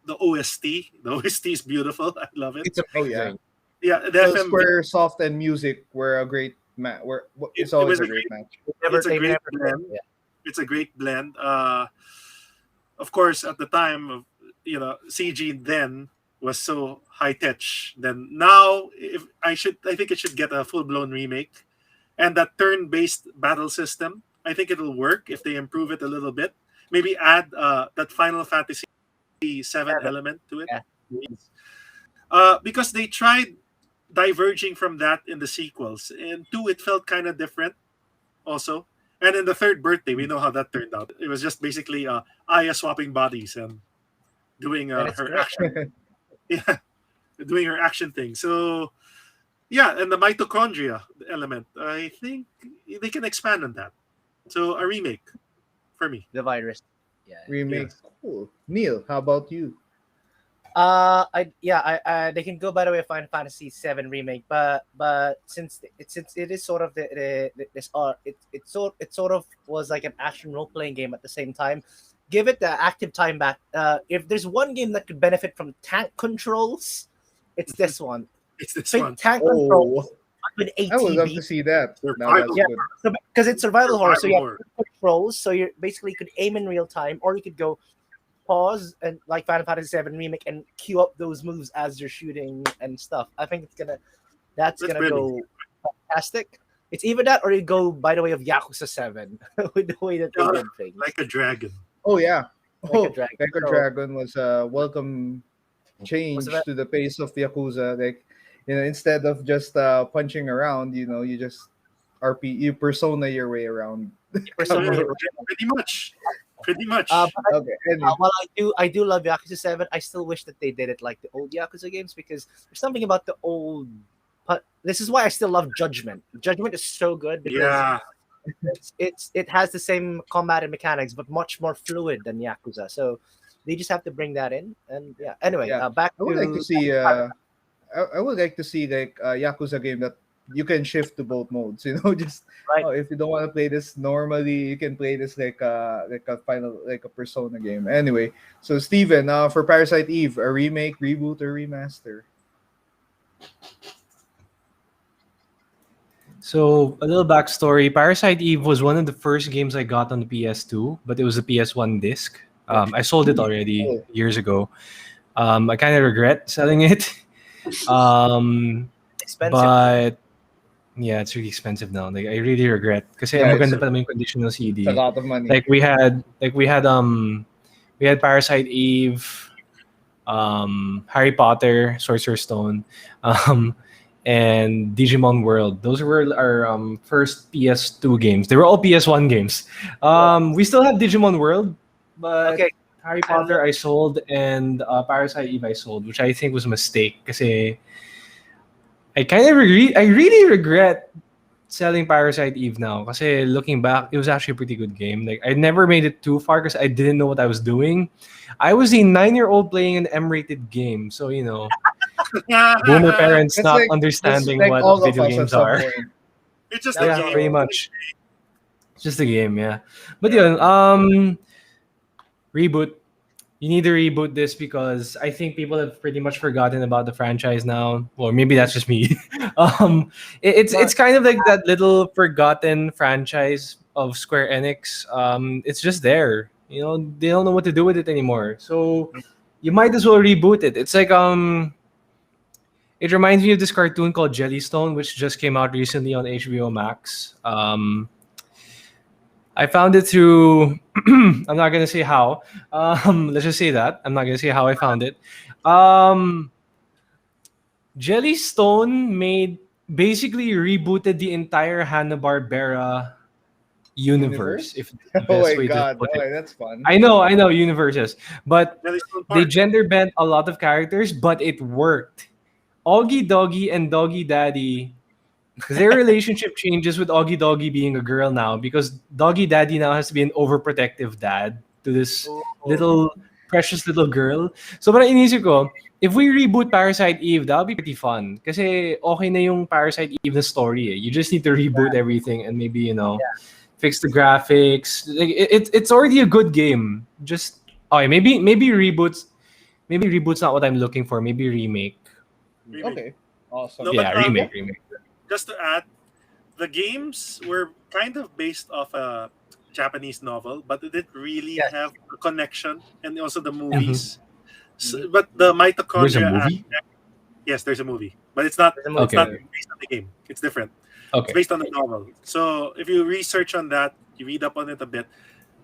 OST. The OST is beautiful. I love it. It's Oh yeah. amazing. Yeah, the Well, FMV. Square Soft and music were a great match. It's It always was a a great great. match. It's a They great never blend. yeah. It's a great blend. Of course, at the time of CG then was so high tech. Then now, if I think it should get a full blown remake, and that turn based battle system. I think it'll work if they improve it a little bit. Maybe add that Final Fantasy VII element to it. Yeah. Because they tried diverging from that in the sequels. In two, it felt kind of different also. And in the third birthday, we know how that turned out. It was just basically Aya swapping bodies and doing And it's her great. action, yeah, doing her action thing. So yeah, and the mitochondria element, I think they can expand on that. So a remake for me. The virus. Yeah. Remake. Cool. Neil, how about you? They can go by the way of Final Fantasy VII remake, but since it is sort of it sort of was like an action role playing game at the same time. Give it the active time back. If there's one game that could benefit from tank controls, it's this one. It's this Think one. tank controls Oh, with I would love ATB. to see that. Now Survival. that's Yeah. good. Because it's survival horror, so you Survival have controls, so you basically could aim in real time, or you could go pause and like Final Fantasy VII remake and queue up those moves as you're shooting and stuff. I think that's That's gonna brilliant. go fantastic. It's either that or you go by the way of Yakuza 7 with the way that they Yeah, did things. Like a dragon. Oh yeah. Like Oh, a dragon. Like a So- Dragon was a welcome change that? to the pace of Yakuza. Like, instead of just punching around, you just you persona your way around. Persona- Yeah, pretty much. Pretty much. but Okay. Anyway. while I do love Yakuza 7, I still wish that they did it like the old Yakuza games because there's something about the old. But this is why I still love Judgment. Judgment is so good because yeah. it has the same combat and mechanics but much more fluid than Yakuza. So they just have to bring that in. And yeah. Anyway, Yeah. back I would like to to see. I would like to see like a Yakuza game that you can shift to both modes. Just Right. if you don't want to play this normally, you can play this like a Persona game. Anyway, so Steven, for Parasite Eve, a remake, reboot, or remaster? So a little backstory: Parasite Eve was one of the first games I got on the PS2, but it was a PS1 disc. I sold it already years ago. I kind of regret selling it, expensive. but yeah, it's really expensive now. Like I really regret because Yeah, maganda it's- pa naman yung condition ng CD. It's a lot of money. We had Parasite Eve. Harry Potter, Sorcerer's Stone, um, and Digimon World. Those were our first PS2 games. They were all PS1 games. We still have Digimon World, but Okay. Harry Potter I sold, and Parasite Eve I sold, which I think was a mistake because I really regret selling Parasite Eve now. Because looking back, it was actually a pretty good game. Like I never made it too far because I didn't know what I was doing. I was a 9-year-old playing an M-rated game, so boomer parents It's not like just understanding like what all of video us at games some are. point. It's just That a was Yeah, all. game. pretty much. It's just a game, yeah. But Yeah. reboot. You need to reboot this because I think people have pretty much forgotten about the franchise now. Or maybe that's just me. It's kind of like that little forgotten franchise of Square Enix. It's just there. They don't know what to do with it anymore. So you might as well reboot it. It's like it reminds me of this cartoon called Jellystone, which just came out recently on HBO Max. I found it through. I'm not gonna say how. Let's just say that I'm not gonna say how I found it. Um, Jellystone made basically rebooted the entire Hanna Barbera universe, Universe? if the Oh best my way to god. put Oh, it. that's fun. I know universes, but Jellystone they Park. gender bent a lot of characters, but it worked. Augie Doggy and Doggy Daddy, their relationship changes with Augie Doggy being a girl now because Doggy Daddy now has to be an overprotective dad to this Oh, little precious little girl. So parang inisip ko, if we reboot Parasite Eve, that'll be pretty fun. Kasi okay na yung Parasite Eve na story eh. You just need to reboot everything and maybe, fix the graphics. Like it's already a good game. Just okay, maybe reboot's not what I'm looking for. Maybe remake. Remake. Okay. Awesome. No, but Yeah, remake. just to add, the games were kind of based off a Japanese novel, but it didn't really yes. have a connection, and also the Mhm. movies. But the There's a mitochondria movie? yes, there's a movie, but it's not. There's a movie. It's not Okay. based on the game. It's different. It's Okay. based on the novel. So if you research on that, you read up on it a bit.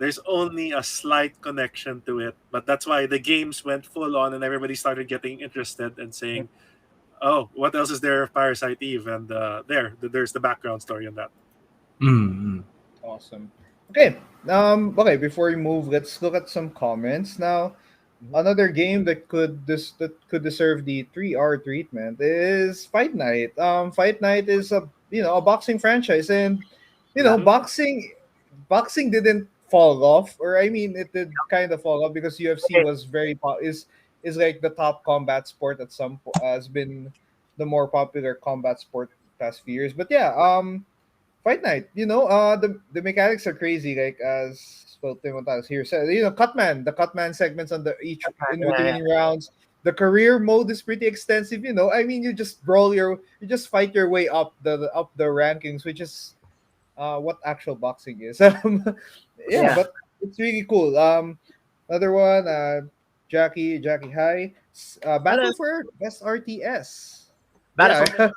There's only a slight connection to it, but that's why the games went full on, and everybody started getting interested and saying, "Oh, what else is there of Parasite Eve?" And there's the background story on that. Mm. Awesome. Okay. Okay, before we move, let's look at some comments now. Another game that could deserve the 3R treatment is Fight Night. Fight Night is a boxing franchise, and Mhm. boxing didn't fall off, or I mean, it did kind of fall off because UFC Okay. was is like the top combat sport at has been the more popular combat sport past few years. But yeah, Fight Night, the mechanics are crazy. Like as well, Timotas here said, the Cutman segments on the each in Yeah. between rounds. The career mode is pretty extensive. I mean, you just fight your way up the rankings, which is what actual boxing is. Yeah, Yeah. but it's really cool. Another one, Jackie High, Battle Badass. for Best RTS. Badass. Yeah,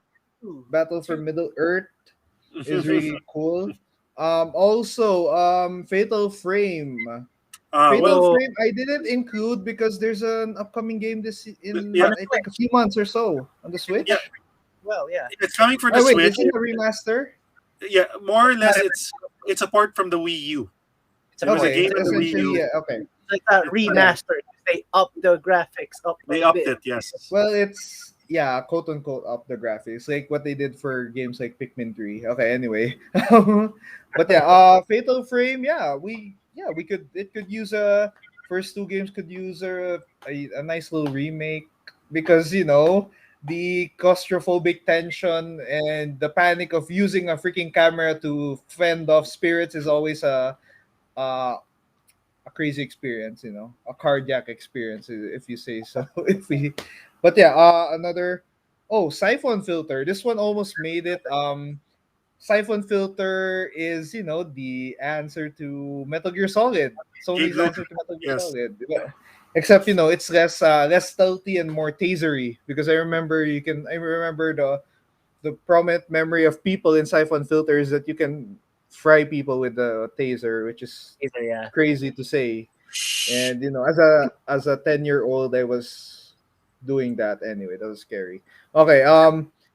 Battle for Middle Earth is really cool. Also, Fatal Frame. Fatal Well, Oh, Frame I didn't include because there's an upcoming game in yeah, on the I think a Switch. few months or so on the yeah, Switch. Well, yeah. it's coming for the Oh wait, Switch. is it a remaster? Yeah, more or less, Whatever. it's a port from the Wii U. It's a There was a Okay, game it's on the Wii essentially U. yeah. Okay, like a It's remaster. They up the graphics up They a upped bit. it, yes. well it's yeah, quote unquote up the graphics like what they did for games like Pikmin 3. Okay, anyway, but yeah, Fatal Frame. We could it could use a first two games could use a nice little remake because the claustrophobic tension and the panic of using a freaking camera to fend off spirits is always a, a crazy experience, a cardiac experience, if you say so. if we, but yeah, another. Oh, Siphon Filter. This one almost made it. Siphon Filter is the answer to Metal Gear Solid. Gate Sony's Looper, answer to Metal Gear yes. Solid. Yeah. Except it's less stealthy and more tasery because I remember the prominent memory of people in Siphon Filter is that you can fry people with the taser, which is Either, yeah. crazy to say. And as a 10-year-old, I was doing that anyway. That was scary. Okay,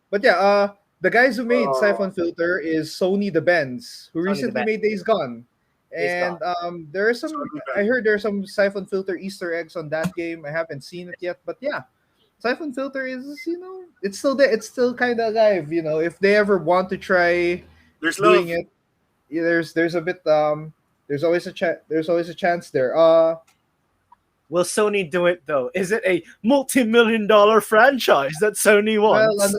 but yeah, the guys who made Siphon Filter is Sony the Benz, who Sony the recently Benz. made Days Gone. Days And Gone. there are some. Sony Benz. I heard there are some Siphon Filter Easter eggs on that game. I haven't seen it yet, but yeah, Siphon Filter is it's still there. It's still kind of alive. If they ever want to try There's doing love. it, yeah, there's a bit there's always a chance there. Will Sony do it though? Is it a multi-million-dollar franchise that Sony Well, wants?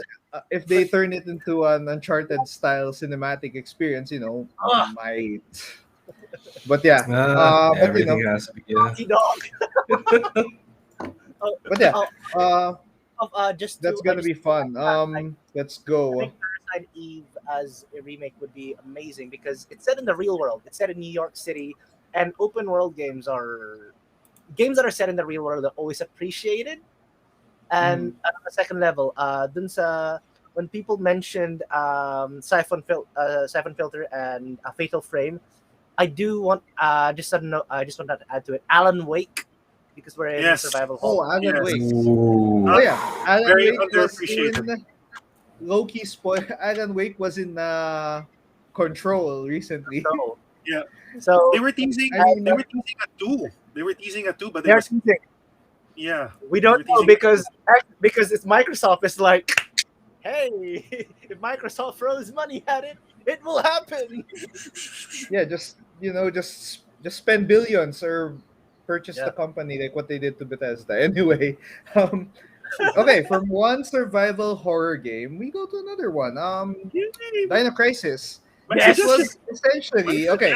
if they turn it into an Uncharted style cinematic experience, Ah. might. But yeah, but everything has to be. Yeah. Naughty Dog. but yeah, Just that's to, gonna be fun. Let's I go. think Parasite Eve as a remake would be amazing because it's set in the real world. It's set in New York City, and open world games that are set in the real world are always appreciated. And on the second level, when people mentioned Siphon Filter and a Fatal Frame, I do want just to know, I just want to add to it Alan Wake because we're in Yes. survival Oh, horror. Alan Yes. Wake. Ooh. Oh yeah, Alan Very Wake was underappreciated. in low-key spoil. Alan Wake was in Control recently. So, Yeah. so They were teasing. I mean, They were teasing a 2. They were teasing a 2, but it they're was teasing. yeah. We They were don't know teasing- because it's Microsoft. It's like, hey, if Microsoft throws money at it, it will happen. yeah, just spend billions or purchase Yeah. the company like what they did to Bethesda. Anyway, okay, from one survival horror game, we go to another one. Dino Crisis. Yes. This was essentially okay.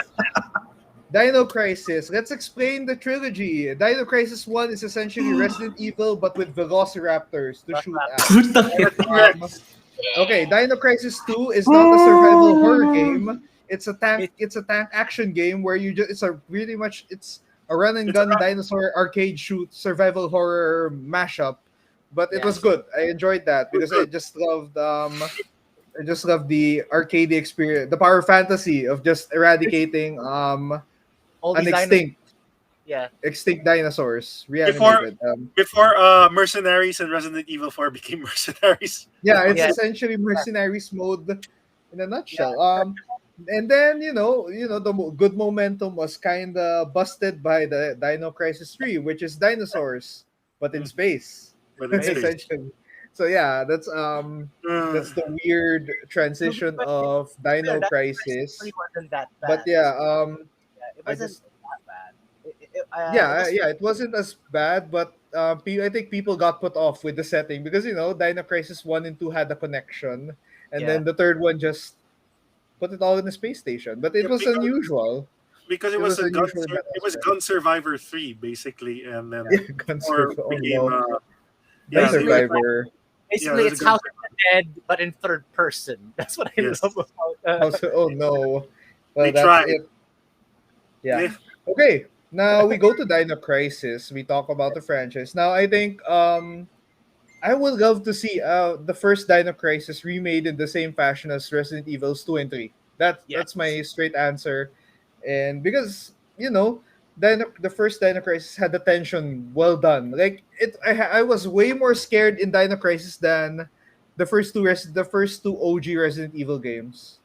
Dino Crisis. Let's explain the trilogy. Dino Crisis 1 is essentially Resident Evil but with velociraptors to shoot at. Okay, Dino Crisis 2 is not a survival horror game. It's a tank action game where it's a run and gun dinosaur arcade shoot survival horror mashup. But it was Yes. good. I enjoyed that because I just loved the arcade experience, the power fantasy of just eradicating All an these dinosaurs. extinct dinosaurs Before- reanimated. Before Mercenaries and Resident Evil 4 became Mercenaries. Yeah, it's Yeah. essentially mercenaries mode in a nutshell. And then the good momentum was kind of busted by the Dino Crisis 3, which is dinosaurs but in space. But in space. Essentially. So yeah, that's the weird transition of Dino That Crisis. It wasn't that bad. But yeah, It I wasn't just- that bad. it wasn't as bad, but I think people got put off with the setting because Dino Crisis 1 and 2 had a connection, and then the third one just put it all in the space station. But it Yeah, was because- unusual. Because it It was was a gun, unusual in that it was aspect. Gun Survivor 3 basically, and then Yeah, Gun 4 Survivor. Oh, became no. yeah, Gun they were- Survivor. Basically, Yeah, it's there's a House of the Dead, but in third person. That's what I Yes. love about. Oh no. Well, They that's tried. it. Yeah. Yeah. Okay. Now we go to Dino Crisis. We talk about the franchise. Now I think I would love to see the first Dino Crisis remade in the same fashion as Resident Evils 2 and 3. That's my straight answer. And because, the first Dino Crisis had the tension well done. Like I was way more scared in Dino Crisis than the first two OG Resident Evil games.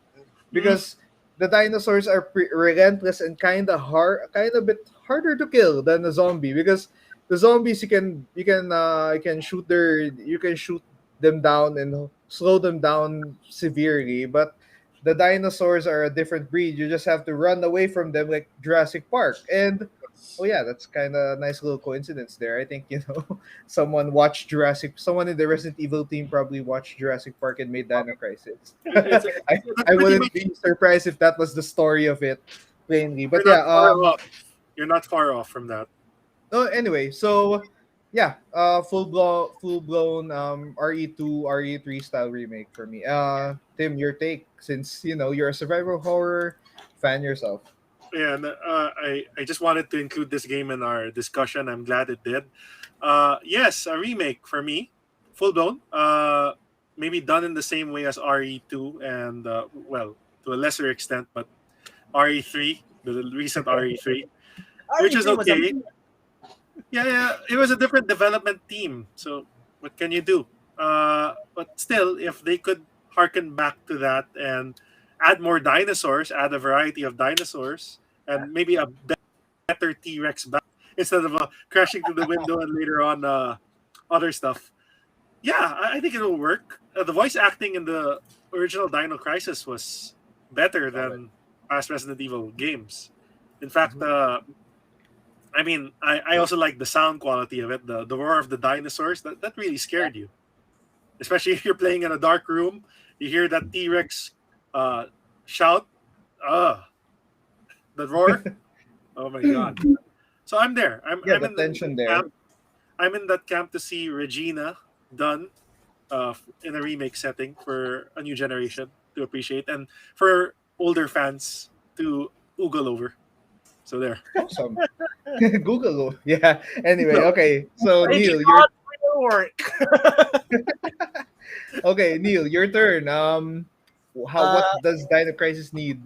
Because the dinosaurs are relentless and kind of bit harder to kill than the zombie because the zombies you can shoot them down and slow them down severely, but the dinosaurs are a different breed. You just have to run away from them like Jurassic Park. And oh yeah, that's kind of a nice little coincidence there. I think someone in the Resident Evil team probably watched Jurassic Park and made Dino Crisis. It's- I wouldn't be surprised if that was the story of it, plainly. But You're yeah, not far off. You're not far off from that. no. Anyway, so yeah, full blown RE2 RE3 style remake for me. Tim, your take since you're a survival horror fan yourself. Yeah, and I just wanted to include this game in our discussion. I'm glad it did. Yes, a remake for me, full blown. Maybe done in the same way as RE2 and well, to a lesser extent, but RE3, the recent RE3. which is RE3 was okay. amazing. Yeah, it was a different development team. So what can you do? But still, if they could harken back to that and add more dinosaurs, add a variety of dinosaurs, and maybe a better T-Rex back instead of crashing through the window and later on other stuff. Yeah, I think it'll work. The voice acting in the original Dino Crisis was better than past Resident Evil games. In fact, I also like the sound quality of it. The roar of the dinosaurs that really scared you, especially if you're playing in a dark room. You hear that T-Rex shout, the roar. Oh my god! So I'm there. Yeah, I'm the in tension there. camp. I'm in that camp to see Regina done in a remake setting for a new generation to appreciate, and for older fans to oogle over. So there. Awesome. Google. Yeah. Anyway, No. okay. So Make Neil, it your hard for your work. okay, Neil, your turn. What does Dino Crisis need?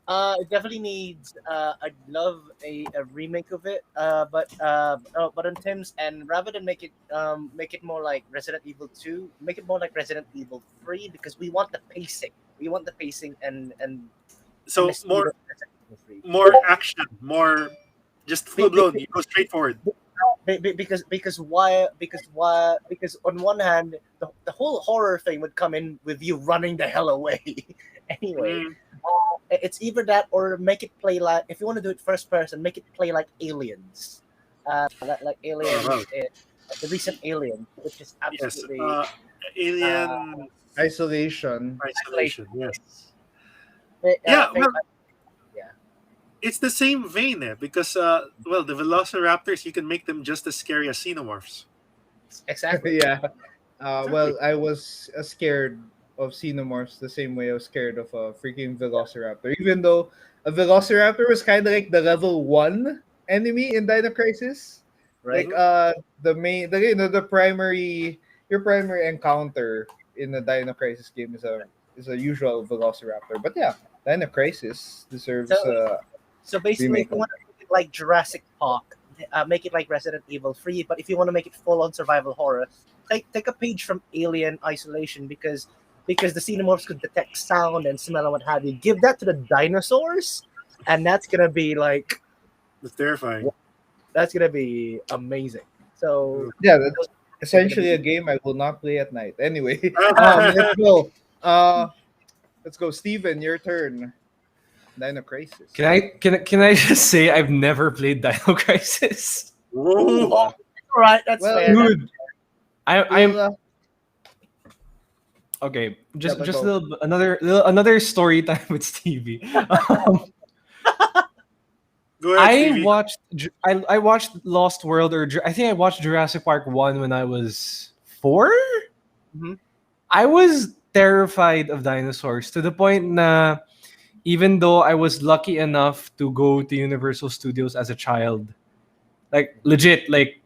It definitely needs. I'd love a remake of it. But in terms, and rather than make it more like Resident Evil 2, make it more like Resident Evil 3, because we want the pacing. We want the pacing and So the speed of more Resident Evil 3. more action, more just full blown. You go straight forward. Because on one hand the whole horror thing would come in with you running the hell away. Anyway, Mm, it's either that or make it play like, if you want to do it first person, make it play like Aliens, like Aliens, wow. the recent Alien, which is Yes. absolutely Alien Isolation. Isolation. Yes. yeah. Well, it's the same vein, because the Velociraptors, you can make them just as scary as Xenomorphs. Exactly. Yeah. Well, I was scared of Xenomorphs the same way I was scared of a freaking Velociraptor. Even though a Velociraptor was kind of like the level 1 enemy in Dino Crisis. Right. Like the primary your primary encounter in the Dino Crisis game is a usual Velociraptor. But yeah, Dino Crisis deserves So basically, remake. if you want to make it like Jurassic Park, make it like Resident Evil 3. But if you want to make it full-on survival horror, take a page from Alien Isolation, because the Xenomorphs could detect sound and smell and what have you. Give that to the dinosaurs, and that's gonna be like, It's terrifying. that's gonna be amazing. So Yeah, that's essentially a game I will not play at night. Anyway, let's go. Let's go, Steven, your turn. Dino Crisis. Can I just say I've never played Dino Crisis? Whoa. all right, that's Well, fair. Dude, I'm Well, okay. Just but just a go. another story time with Stevie. Go ahead, I Stevie. I watched Lost World, I think I watched Jurassic Park 1 when I was 4. Mhm. I was terrified of dinosaurs to the point na even though I was lucky enough to go to Universal Studios as a child, like legit, like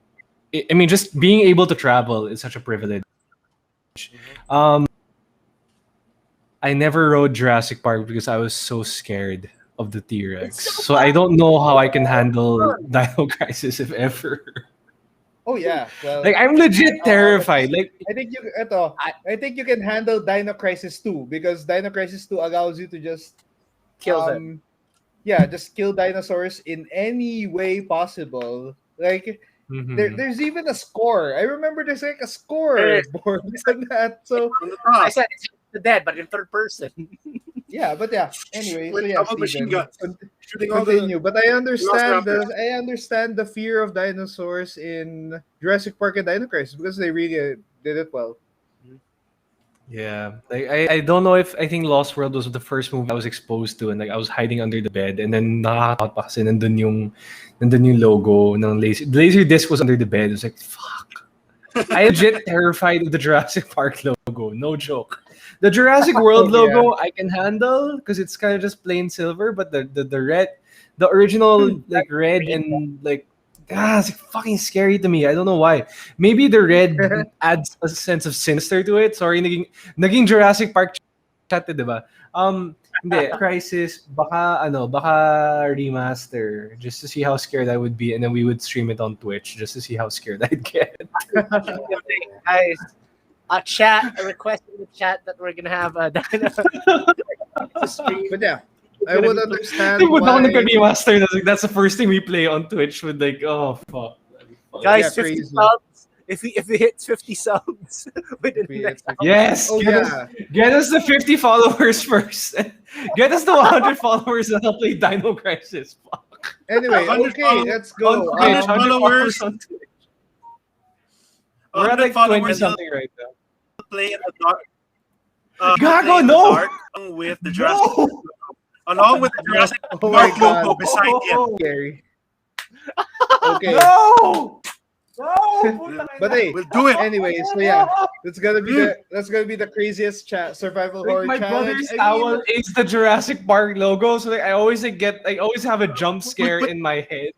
I mean, just being able to travel is such a privilege. Um, I never rode Jurassic Park because I was so scared of the T-Rex. It's so So I don't know how I can handle Dino Crisis if ever. Oh yeah. Well, Like I'm legit terrified. Like I think I think you can handle Dino Crisis 2 because Dino Crisis 2 allows you to just Kill them. Yeah, just kill dinosaurs in any way possible. Like mhm. there's even a score. I remember there's like a score There is. board on that. So On the I top. said it's the dead, but in third person. yeah, but yeah. Anyway, so With yeah, double machine Steven, guns. Shooting all the continue. But I understand Velociraptors. the fear of dinosaurs in Jurassic Park and Dino Crisis because they really did it well. Yeah, like I don't know if I think Lost World was the first movie I was exposed to, and like I was hiding under the bed, and then nakakatakot pa kasi nandun yung logo ng laser disc was under the bed. It was like fuck. I legit terrified of the Jurassic Park logo. No joke. The Jurassic World Oh, yeah. logo I can handle because it's kind of just plain silver, but the red, the original like red and like. It's like fucking scary to me. I don't know why. Maybe the red adds a sense of sinister to it. Sorry, naging Jurassic Park chat, diba? Hindi, Crisis, baka remaster just to see how scared I would be, and then we would stream it on Twitch just to see how scared I'd get. Guys, a request in the chat that we're gonna have a Dino to stream. But yeah, I Gonna would be- understand Think why. remaster, that's the first thing we play on Twitch with like, oh fuck. Guys, Yeah, 50 crazy. subs. If we hit 50 subs within the We next hit hour. Yes, Oh yeah, get us the 50 followers first. Get us the 100 followers and I'll play Dino Crisis. Fuck. anyway, 100 okay, let's go. On Twitch, 100 followers. on Twitch. 100 We're at like 20 followers something right now. play in the dark. Gago, play in the no! dark with the Jurassic, No! along with the Jurassic Oh my Park logo God. beside him. Scary. Okay, No! No! but hey, We'll do it. anyway, so yeah, that's gonna be the craziest survival Like, horror my challenge. brother's I mean, towel is the Jurassic Park logo, so like I always have a jump scare in my head.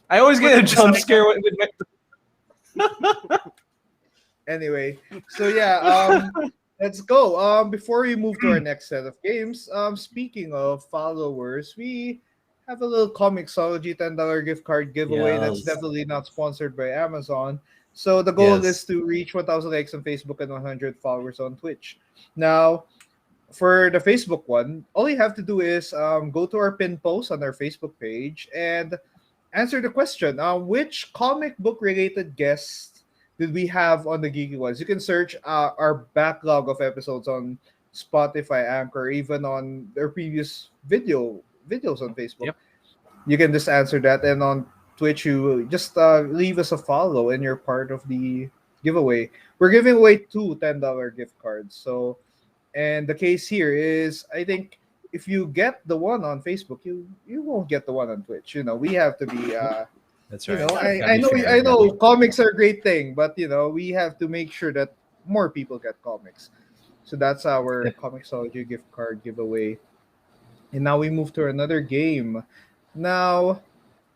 I always get a jump scare with my. anyway, so yeah, let's go. Before we move to our next set of games, speaking of followers, we have a little Comixology $10 gift card giveaway. That's Yes. definitely not sponsored by Amazon. So the goal Yes. is to reach 1,000 likes on Facebook and 100 followers on Twitch. Now, for the Facebook one, all you have to do is go to our pin post on our Facebook page and answer the question. Which comic book related guests did we have on the Geeky Ones? You can search our backlog of episodes on Spotify, Anchor, even on their previous videos on Facebook. Yep. You can just answer that, and on Twitch, you just leave us a follow, and you're part of the giveaway. We're giving away two $10 gift cards. So, and the case here is, I think if you get the one on Facebook, you won't get the one on Twitch. You know, we have to be. That's You know, I know comics are a great thing, but you know, we have to make sure that more people get comics. So that's our Comixology gift card giveaway. And now we move to another game. Now,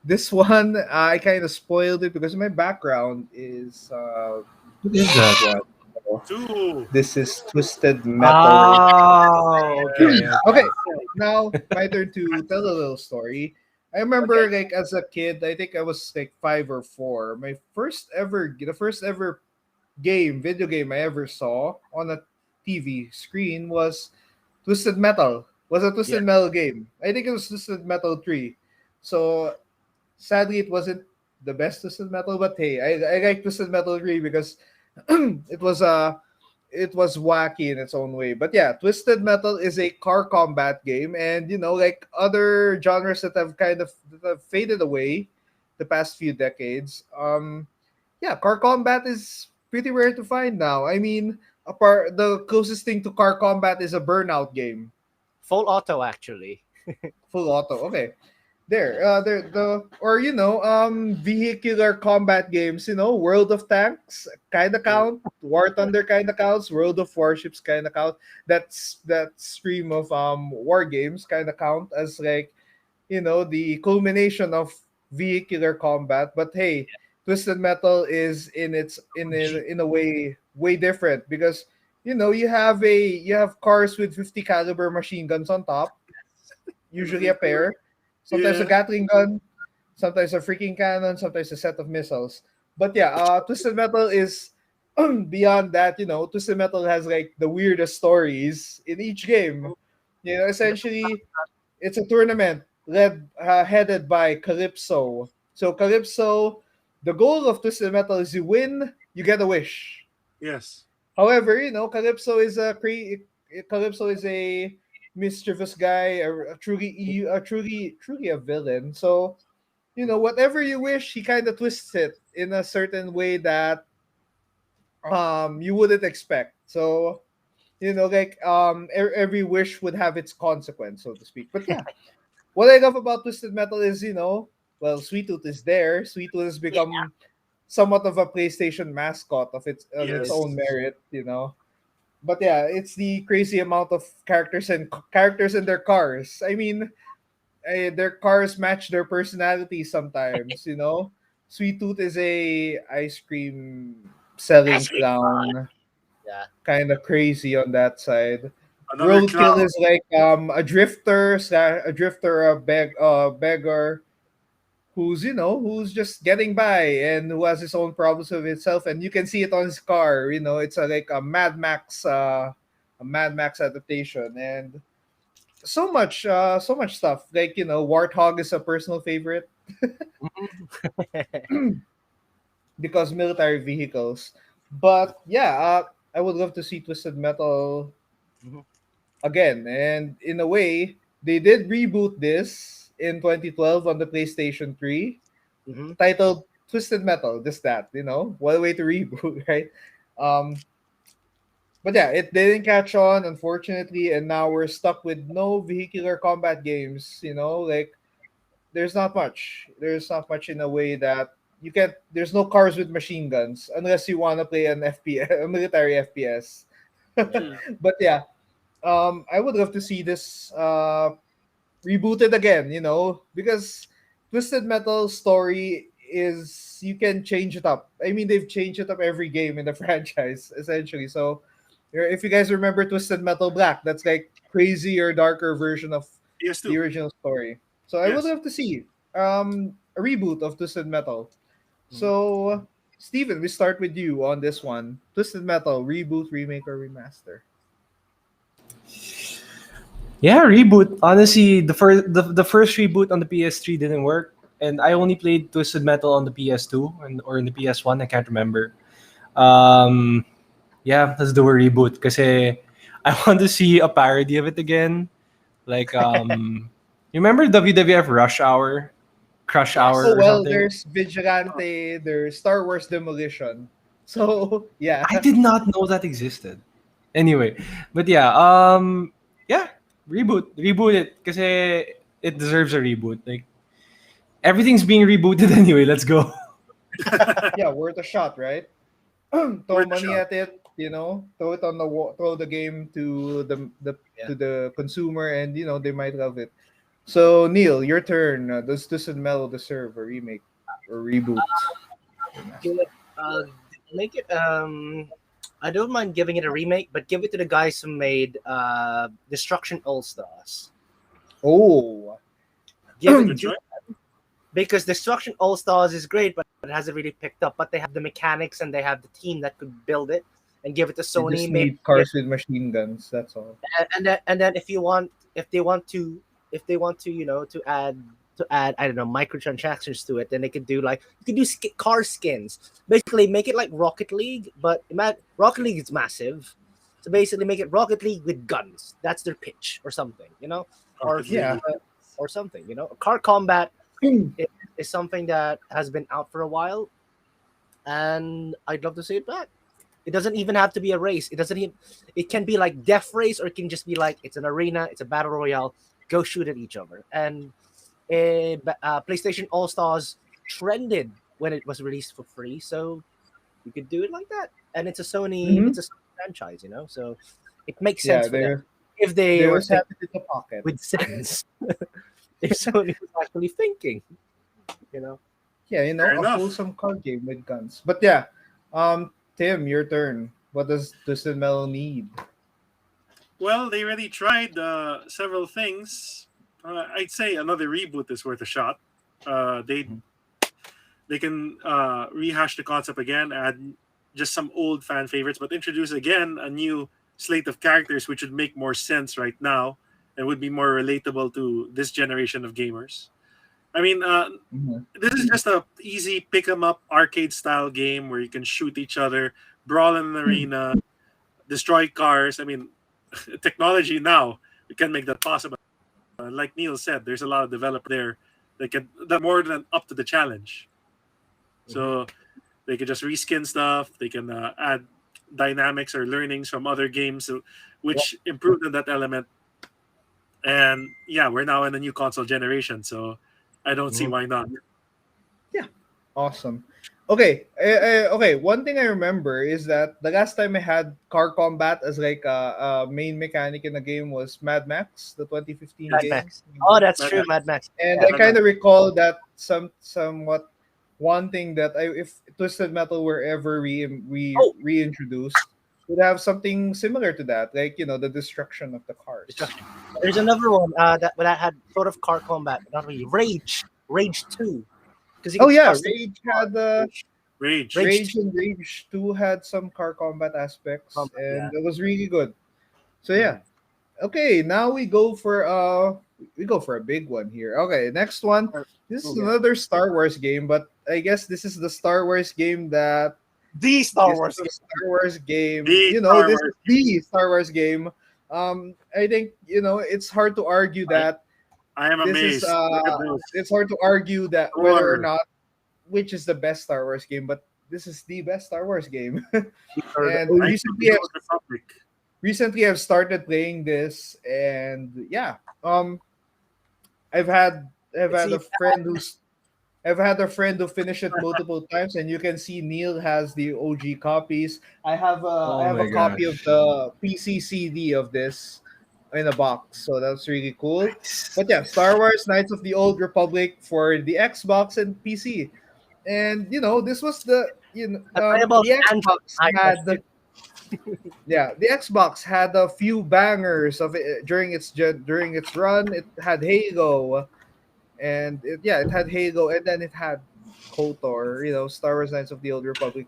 this one I kind of spoiled it because my background is What is that? Two. this is Twisted Metal. Oh, okay. Okay, now my turn to tell a little story. I remember, like, as a kid, I think I was like 5 or 4. The first ever video game I ever saw on a TV screen was Twisted Metal. Was a Twisted Metal game. I think it was Twisted Metal 3. So sadly, it wasn't the best Twisted Metal, but hey, I like Twisted Metal 3 because it was wacky in its own way. But yeah, Twisted Metal is a car combat game, and you know, like other genres that have faded away the past few decades. Yeah, car combat is pretty rare to find now. I mean, the closest thing to car combat is a Burnout game. Full auto, actually. Full auto. Okay. Vehicular combat games, you know, World of Tanks kind of count, War Thunder kind of counts, World of Warships kind of count. That stream of war games kind of count as, like, you know, the culmination of vehicular combat. But hey, Twisted Metal is in a way different because, you know, you have cars with 50 caliber machine guns on top, usually a pair. Sometimes a Gatling gun, sometimes a freaking cannon, sometimes a set of missiles. But yeah, Twisted Metal is beyond that. You know, Twisted Metal has like the weirdest stories in each game. You know, essentially, it's a tournament headed by Calypso. So Calypso, the goal of Twisted Metal is you win, you get a wish. Yes. However, you know, Calypso is a mischievous guy, truly a villain. So, you know, whatever you wish, he kind of twists it in a certain way that you wouldn't expect. So, you know, like every wish would have its consequence, so to speak. But yeah, what I love about Twisted Metal is, you know, well, Sweet Tooth is there. Sweet Tooth has become somewhat of a PlayStation mascot of its own merit, you know. But yeah, it's the crazy amount of characters in their cars. I mean, their cars match their personality sometimes, you know. Sweet Tooth is a ice cream selling clown. Yeah. Kind of crazy on that side. Another Roadkill clown. is like a drifter, beggar who's who's just getting by and who has his own problems with himself, and you can see it on his car. It's like a Mad Max adaptation, and so much stuff. Like Warthog is a personal favorite because military vehicles. But yeah, I would love to see Twisted Metal Mhm. again. And in a way, they did reboot this in 2012 on the PlayStation 3, Mhm. titled Twisted Metal. Just that, what a way to reboot, right? Um, but yeah, it didn't catch on, unfortunately, and now we're stuck with no vehicular combat games. Like there's not much. There's not much in a way that you can. There's no cars with machine guns unless you want to play an FPS, a military FPS. Hmm. But yeah, I would love to see this rebooted again. Because Twisted Metal story is you can change it up. I mean, they've changed it up every game in the franchise essentially. So, if you guys remember Twisted Metal Black, that's like crazier, darker version of the PS2. original story. So I would Yes. love to see a reboot of Twisted Metal. Mhm. So, Steven, we start with you on this one. Twisted Metal reboot, remake, or remaster? Yeah, reboot. Honestly, the first reboot on the PS3 didn't work, and I only played Twisted Metal on the PS2 or in the PS1. I can't remember. Um, yeah, let's do a reboot because I want to see a parody of it again. Like you remember WWF Rush Hour, Crush Yes. Hour Oh or well, something? there's Vigilante, there's Star Wars Demolition. So yeah, I did not know that existed. Anyway, but yeah, yeah, reboot it because it deserves a reboot. Like everything's being rebooted anyway. Let's go. yeah, worth a shot, right? Throw Worth a money shot. at it, throw it on the throw the game to Yeah. the consumer, and they might love it. So Neil, your turn. Does Twisted Metal deserve a remake or reboot? Give it, make it. I don't mind giving it a remake, but give it to the guys who made Destruction All Stars. Oh, Give it Good to choice. because Destruction All Stars is great, but it hasn't really picked up. But they have the mechanics and they have the team that could build it and give it to they Sony. just Maybe need cars with machine guns. That's all. and then if they want to to add I don't know microtransactions to it, then they could do like you could do car skins. Basically, make it like Rocket League, but Rocket League is massive. So basically, make it Rocket League with guns. That's their pitch, or something, or Rocket League. Yeah. or something. Car combat is something that has been out for a while, and I'd love to see it back. It doesn't even have to be a race. It doesn't even. It can be like Death Race, or it can just be like it's an arena, it's a battle royale. Go shoot at each other. And PlayStation All Stars trended when it was released for free, so you could do it like that. And it's a Sony, Mhm. it's a Sony franchise, so it makes Yeah, sense for them if they they were always have thinking it in the pocket. with sense. If Sony was actually thinking, you know. Yeah, Fair a enough. wholesome card game with guns. But yeah, Tim, your turn. What does Twisted Metal need? Well, they already tried several things. I'd say another reboot is worth a shot. They can rehash the concept again, add just some old fan favorites, but introduce again a new slate of characters, which would make more sense right now and would be more relatable to this generation of gamers. I mean, Mhm. this is just a easy pick 'em up arcade style game where you can shoot each other, brawl in an arena, destroy cars. I mean, technology now we can make that possible. Like Neil said, there's a lot of developer there that more than up to the challenge. So they can just reskin stuff. They can add dynamics or learnings from other games, which improve on that element. And yeah, we're now in a new console generation, so I don't see Mhm. why not. Awesome. Okay, okay. One thing I remember is that the last time I had car combat as like a main mechanic in the game was Mad Max, the 2015 Mad game. Max. Oh, that's Mad true, Max. Mad Max. And Yeah. I kind of recall that somewhat one thing that if Twisted Metal were ever Oh. reintroduced would have something similar to that, like the destruction of the cars. Destruction. There's another one that had sort of car combat, not really. Rage 2. Because you Oh can yeah, custom Rage had Rage. Rage and Rage 2 had some car combat aspects, combat, and yeah. it was really good. So yeah. Okay, now we go for a big one here. Okay, next one. This is Okay. another Star Wars game, but I guess this is the Star Wars game that The Star is Wars the game. Star Wars game. The Star This Wars is the Star Wars game. I think it's hard to argue that I am this is amazed. Look at this. it's hard to argue that whether or Sure. not which is the best Star Wars game, but this is the best Star Wars game. Or and the- Knights of the Old Republic. recently I've started playing this, and yeah, I've had Let's a see. friend I've had a friend who finished it multiple times, and you can see Neil has the OG copies. I have Oh my a copy of gosh. the PC CD of this in a box, so that's really cool. But yeah, Star Wars Knights of the Old Republic for the Xbox and PC, and this was the a playable the Android Xbox had iPad. the Xbox had a few bangers of it during its run. It had Halo, and it had Halo, and then it had KOTOR. Star Wars Knights of the Old Republic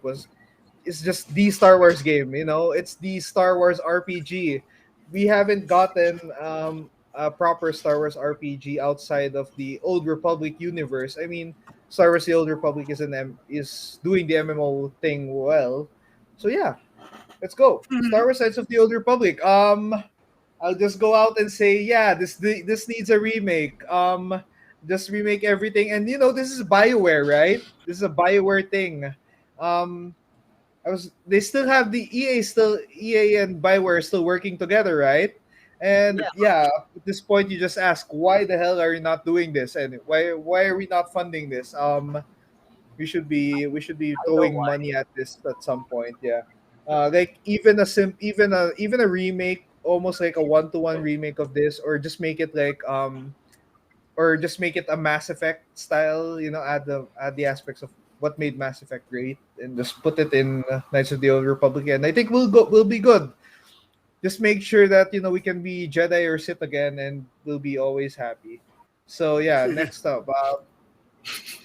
it's just the Star Wars game. It's the Star Wars RPG. We haven't gotten a proper Star Wars RPG outside of the Old Republic universe. I mean, Star Wars: The Old Republic is doing the MMO thing well. So yeah, let's go. Star Wars: Knights of the Old Republic. I'll just go out and say, yeah, this needs a remake. Just remake everything, and this is BioWare, right? This is a BioWare thing. They still have the EA and BioWare still working together, right? And Yeah. at this point you just ask, why the hell are you not doing this, and why are we not funding this? We should be I know throwing why. money at this at some point. Yeah, like even a remake, almost like a 1-to-1 remake of this, or just make it a Mass Effect style. Add the aspects of what made Mass Effect great, and just put it in Knights of the Old Republic. And I think we'll be good. Just make sure that we can be Jedi or Sith again, and we'll be always happy. So yeah, next up.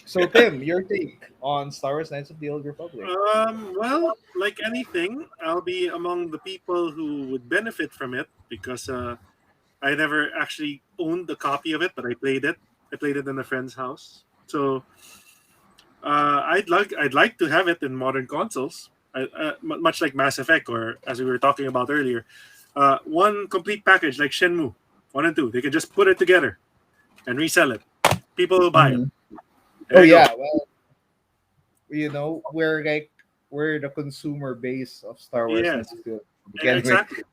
So Tim, your take on Star Wars Knights of the Old Republic? Well, like anything, I'll be among the people who would benefit from it because I never actually owned a copy of it, but I played it. I played it in a friend's house. So I'd like to have it in modern consoles, much like Mass Effect, or as we were talking about earlier, one complete package like Shenmue 1 and 2. They can just put it together and resell it. People will buy it. Mhm. There Oh you go. yeah, well, we're the consumer base of Star Wars. Yes. Knights of the Old Republic. Anyway. Exactly.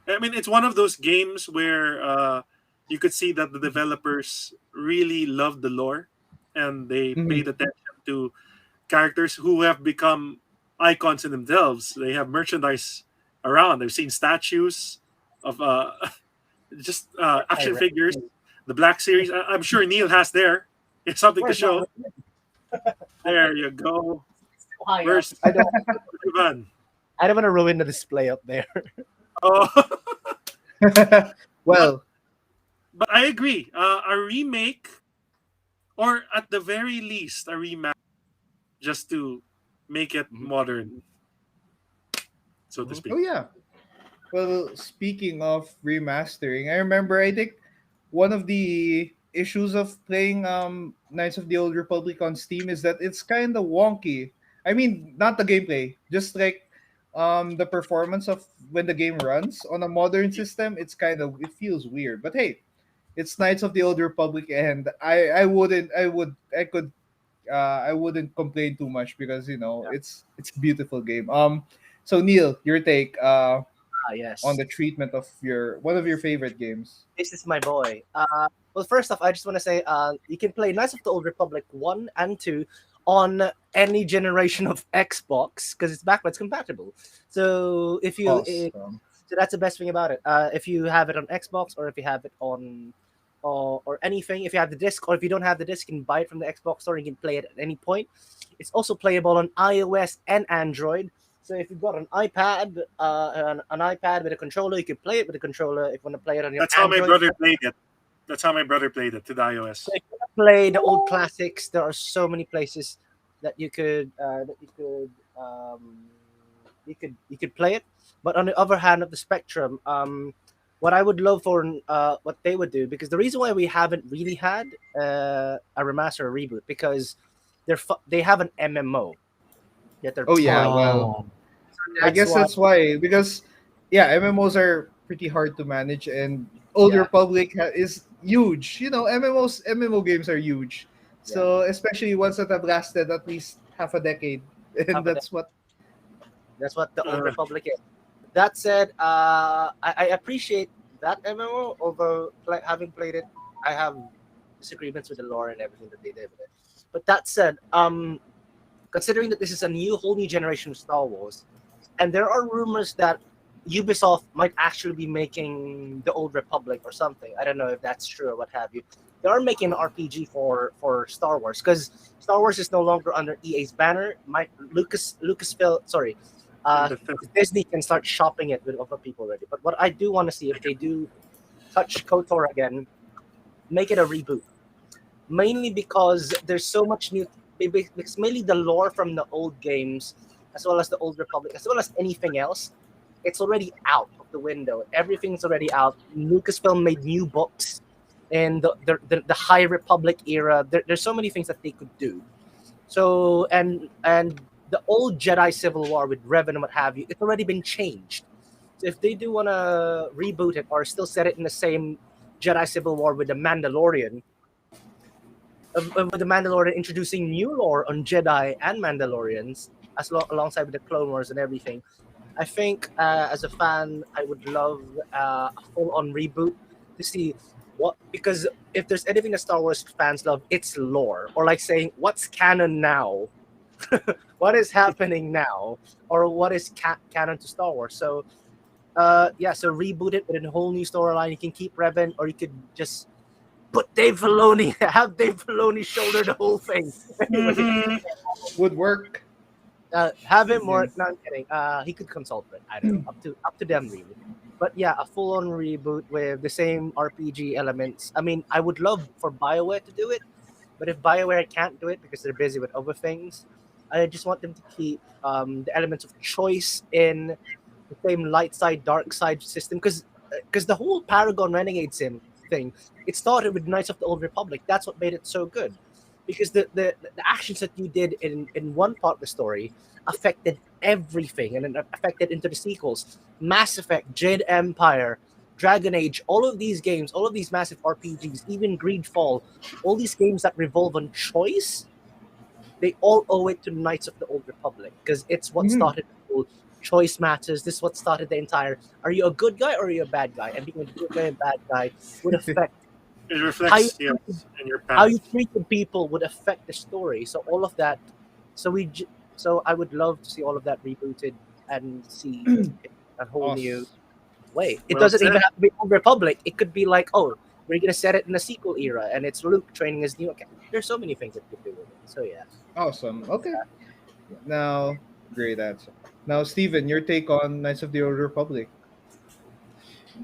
I mean, it's one of those games where you could see that the developers really love the lore, and they Mhm. paid attention to characters who have become icons in themselves. They have merchandise around. They've seen statues of just action figures. The Black Series. I'm sure Neil has there. It's something to Where's show. my- There you go. High up. Where's I don't Ivan? I don't want to ruin the display up there. Oh. Well, But I agree. A remake, or at the very least, a rematch, just to make it modern, so to speak. oh yeah. Well, speaking of remastering, I remember, I think one of the issues of playing Knights of the Old Republic on Steam is that it's kind of wonky. I mean, not the gameplay, just like the performance of when the game runs on a modern system. It feels weird. But hey, it's Knights of the Old Republic, and I wouldn't complain too much because it's a beautiful game. So Neil, your take Yes. on the treatment of one of your favorite games. This is my boy. Well, first off, I just want to say you can play Knights of the Old Republic 1 and 2 on any generation of Xbox because it's backwards compatible. So if you, Awesome. so that's the best thing about it. If you have it on Xbox or if you have it on or anything, if you have the disc or if you don't have the disc, you can buy it from the Xbox store and you can play it at any point. It's also playable on iOS and Android. So if you've got an iPad, an iPad with a controller, you can play it with a controller. If you want to play it on your That's how my Android, brother played it. That's how my brother played it to the so iOS. if you want to play the old classics, there are so many places that you could play it. But on the other hand of the spectrum, what I would love for what they would do, because the reason why we haven't really had a remaster or reboot, because they have an MMO that they're Oh yeah, trying. well, Oh, I That's guess why. that's why, because yeah, MMOs are pretty hard to manage, and Old Yeah, Republic is huge. You know, MMO games are huge. yeah. So especially ones that have lasted at least half a decade, and Half of that. that's what. That's what the Old Uh, Republic is. That said, I appreciate that MMO. Although having played it, I have disagreements with the lore and everything that they did with it. But that said, considering that this is a whole new generation of Star Wars, and there are rumors that Ubisoft might actually be making the Old Republic or something. I don't know if that's true or what have you. They are making an RPG for Star Wars, because Star Wars is no longer under EA's banner. Lucasfilm, sorry, and uh, the fifth. Disney can start shopping it with other people already. But what I do want to see, if they do touch KOTOR again, make it a reboot. Mainly because there's so much new. Because mainly the lore from the old games, as well as the Old Republic, as well as anything else, it's already out of the window. Everything's already out. Lucasfilm made new books in the High Republic era. There's so many things that they could do. So and the old Jedi Civil War with Revan and what have you, it's already been changed. So if they do want to reboot it or still set it in the same Jedi Civil War with the Mandalorian, with the Mandalorian introducing new lore on Jedi and Mandalorians, alongside with the Clone Wars and everything, I think as a fan, I would love a full-on reboot to see what, because if there's anything that Star Wars fans love, it's lore, or like saying what's canon now, what is happening now, or what is canon to Star Wars. So yeah, so reboot it with a whole new storyline. You can keep Revan, or you could just put Dave Filoni, have Dave Filoni shoulder the whole thing. Anyway, Mhm. Would work. have him Yeah. more. No, I'm kidding. He could consult it. I don't know. Up to them really. But yeah, a full-on reboot with the same RPG elements. I mean, I would love for BioWare to do it, but if BioWare can't do it because they're busy with other things, I just want them to keep the elements of choice in the same light side, dark side system. Because the whole Paragon Renegade sim thing, it started with Knights of the Old Republic. That's what made it so good. Because the actions that you did in one part of the story affected everything, and it affected into the sequels. Mass Effect, Jade Empire, Dragon Age, all of these games, all of these massive RPGs, even Greedfall, all these games that revolve on choice, they all owe it to Knights of the Old Republic, because it's what Mhm. started the whole choice matters. This is what started the entire. Are you a good guy or are you a bad guy? And being a good guy and bad guy would affect It how you reflects, yes, in your how path. you treated people would affect the story. So all of that. So so I would love to see all of that rebooted and see it a whole new Awesome. way. It Well doesn't said. even have to be Old Republic. It could be like, oh, we're gonna set it in the sequel era, and it's Luke training his new. Okay, there's so many things that could do with it. So yeah. Awesome. Okay. Now, great answer. Now, Steven, your take on Knights of the Old Republic.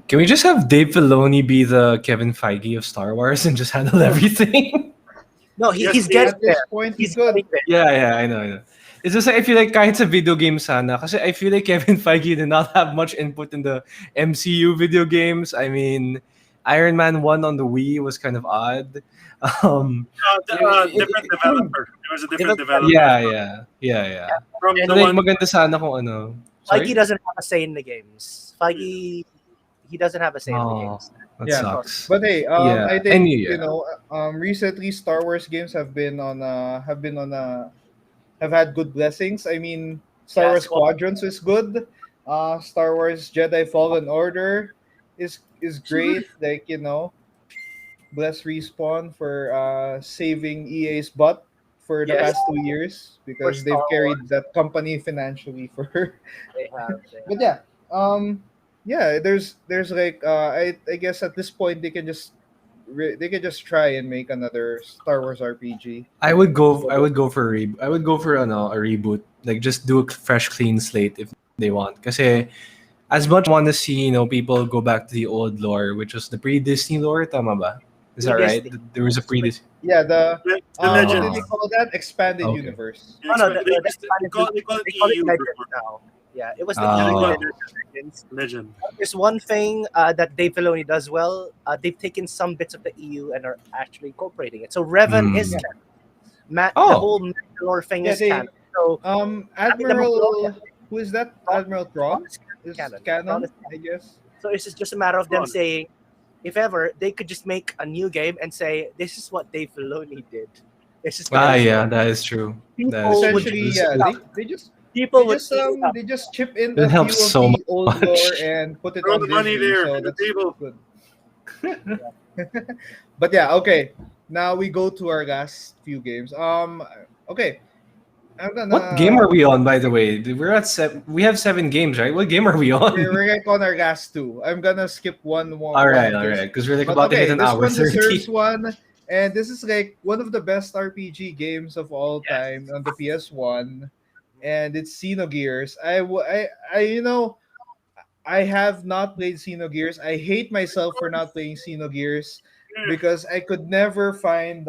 can we just have Dave Filoni be the Kevin Feige of Star Wars and just handle everything? No, Yes, he's he is. getting At this there. point, he He's could. getting there. Yeah, I know. It's just like, I feel like kahit sa video game sana, kasi I feel like Kevin Feige did not have much input in the MCU video games. I mean, Iron Man 1 on the Wii was kind of odd. Um, Different developer. There was a different Different- developer yeah. from And the So like one. maganda sana kung ano. Feige Sorry? doesn't have a say in the games. Feige, he doesn't have a say in the Oh, games. that Yeah. sucks. But hey, Yeah, I I think knew, you yeah. know, recently Star Wars games have had good blessings. I mean, Star Yeah, Wars Squadrons is good. Star Wars Jedi Fallen Order is great. Like, you know, bless Respawn for saving EA's butt for the Yes, past 2 years, for because Star they've Wars, carried that company financially for. they have. But yeah, yeah. There's like I guess at this point they can just they could just try and make another Star Wars RPG. I would go for a reboot. Like just do a fresh clean slate if they want. Kasi as much as I want to see, people go back to the old lore, which was the pre-Disney lore, tama ba? Is that right? Pre-Disney. There was a pre-Disney. Yeah, The what did Legends. they call that? Expanded Okay. universe. Oh no, They call it they call it EU Legends before. now. Yeah, it was the Ah. EU They call and it Legends. Legend. There's one thing that Dave Filoni does well. They've taken some bits of the EU and are actually incorporating it. So Revan is Hmm. canon. The Oh. whole Mandalore thing Yeah, is canon. So Admiral, who is that? Admiral Thrawn is canon. canon, Thrawn is I guess. So it's just a matter of them Thrawn. saying, if ever, they could just make a new game and say, this is what Dave Filoni did. This is what Yeah, that is true. That is People true. would Essentially, eat yeah, it up. they would just eat it up. they just chip in That a few helps of so the old much. lore and put it Throw on the money Disney, there so on the that's table. good. But yeah, okay. Now we go to our last few games. Okay, I'm gonna. What game are we on, by the way? We have 7 games, right? What game are we on? We're like on our last two. I'm gonna skip one more. all right, because- because we're like But about to hit okay, an this hour one 30. deserves one, and this is like one of the best RPG games of all time on the PS1, and it's Xenogears. I have not played Xenogears. I hate myself for not playing Xenogears because I could never find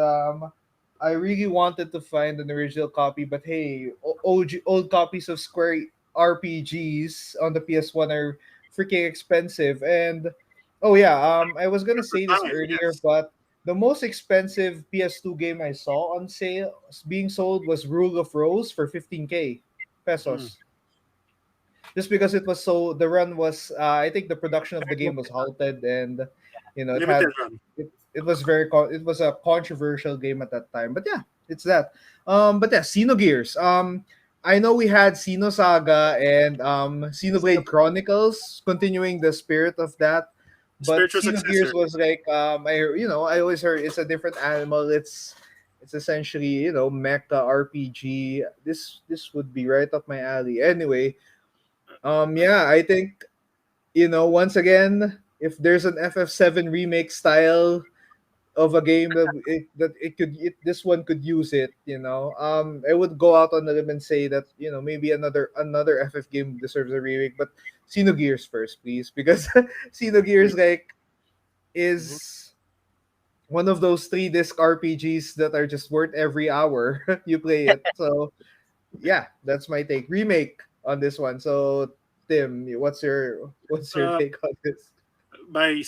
I really wanted to find an original copy, but hey, old copies of Square RPGs on the PS1 are freaking expensive. And oh yeah, I was gonna say this Time, earlier, yes. but the most expensive PS2 game I saw on sale being sold was Rule of Rose for 15k pesos. Just because it was so the run was I think the production of the game was halted, and it had Limited run. it was it was a controversial game at that time. But yeah, it's that. But yeah, Xenogears. I know we had Xenosaga and Xenoblade Chronicles, continuing the spirit of that. But Spiritual Xenogears successor. was like I always heard it's a different animal. It's essentially mecha RPG. This would be right up my alley. Anyway, yeah, I think once again, if there's an FF7 remake style of a game this one could use it. I would go out on the limb and say that maybe another FF game deserves a remake, but Xenogears first, please, because Xenogears is one of those 3-disc RPGs that are just worth every hour you play it. So yeah, that's my take. Remake on this one. So Tim, what's your Uh, take on this? my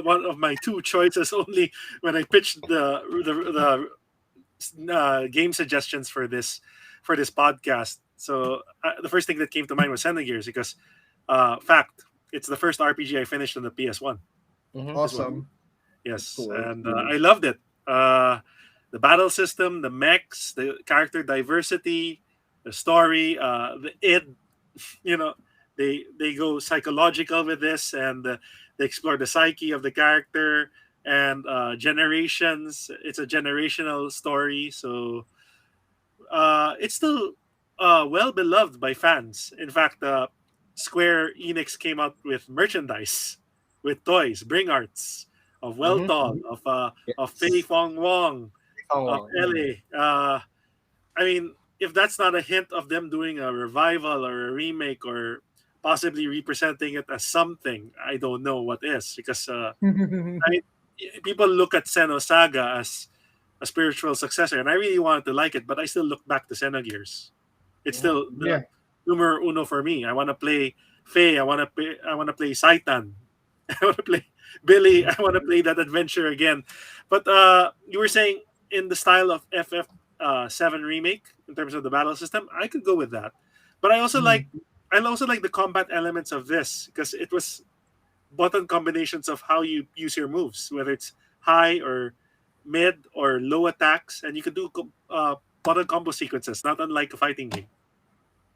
one of my two choices only when I pitched the game suggestions for this podcast. So the first thing that came to mind was Xenogears because fact it's the first RPG I finished on the PS1. Awesome. Yes, Cool. and I loved it. The battle system, the mechs, the character diversity, the story, you know, they go psychological with this, and they explore the psyche of the character and generations. It's a generational story, so it's still well beloved by fans. In fact, Square Enix came out with merchandise, with toys, bring arts of Weltall, of Fei Fong Wong, of Ele. I mean, if that's not a hint of them doing a revival or a remake or possibly representing it as something, I don't know what is. Because I mean, people look at Xenosaga as a spiritual successor, and I really wanted to like it, but I still look back to Xenogears. It's still the numero uno for me. I want to play Faye. I want to play Saitan. I want to play Billy. I want to play that adventure again. But you were saying in the style of FF7 remake in terms of the battle system, I could go with that. But I also like the combat elements of this because it was button combinations of how you use your moves, whether it's high or mid or low attacks, and you could do button combo sequences, not unlike a fighting game.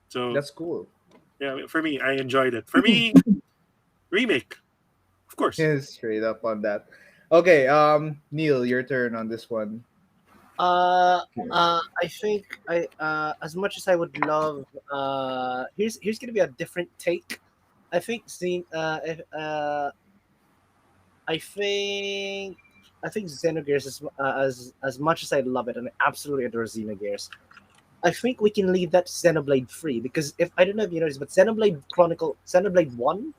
So That's cool. yeah, for me, I enjoyed it. For me, remake, of course. Yeah, straight up on that. Okay, Neil, your turn on this one. I think as much as I would love here's gonna be a different take. I think I think I think Xenogears is as much as I love it and I absolutely adore Xenogears. I think we can leave that Xenoblade free because if I don't know if you noticed, but Xenoblade 1,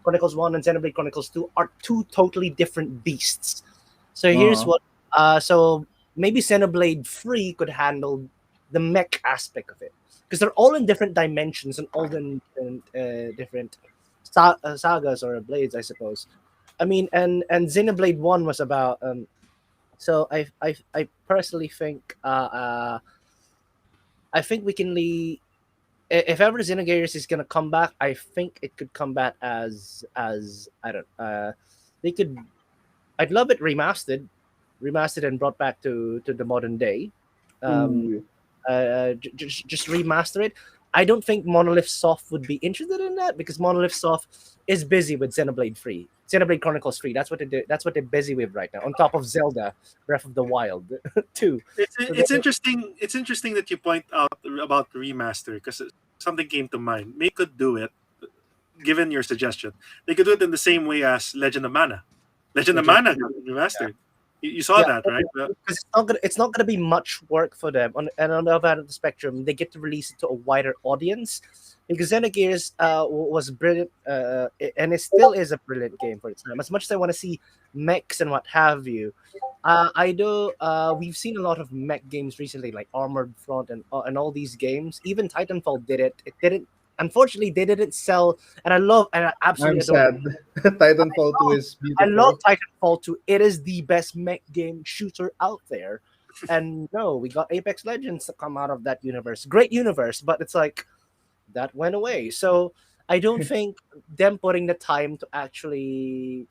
Chronicles 1 and Xenoblade Chronicles 2 are two totally different beasts. So here's Uh-huh. what so maybe Xenoblade 3 could handle the mech aspect of it. Because they're all in different dimensions and all in different sagas or blades, I suppose. I mean, and Xenoblade 1 was about so I personally think I think we can leave if ever Xenogears is gonna come back, I think it could come back as I don't they could I'd love it remastered and brought back to the modern day. Um, Ooh. just remaster it. I don't think Monolith Soft would be interested in that because Monolith Soft is busy with Xenoblade 3, Xenoblade Chronicles 3. That's what they do. That's what they're busy with right now. On top of Zelda Breath of the Wild 2. So It's interesting. It's interesting that you point out about remaster because something came to mind. They could do it, given your suggestion. They could do it in the same way as Legend of Mana. Legend of Legend- Mana got remastered. You saw Yeah, that, right? because it's not gonna be much work for them. And on the other end of the spectrum, they get to release it to a wider audience. Because Xenogears was brilliant, and it still is a brilliant game for its time. As much as I want to see mechs and what have you, I do. We've seen a lot of mech games recently, like Armored Front and all these games. Even Titanfall did it. It didn't. Unfortunately, they didn't sell. And I absolutely I'm adore. sad. Titanfall 2 is I beautiful. love Titanfall 2. It is the best mech game shooter out there. And no, we got Apex Legends to come out of that universe. Great universe, but it's like that went away. So I don't think them putting the time to actually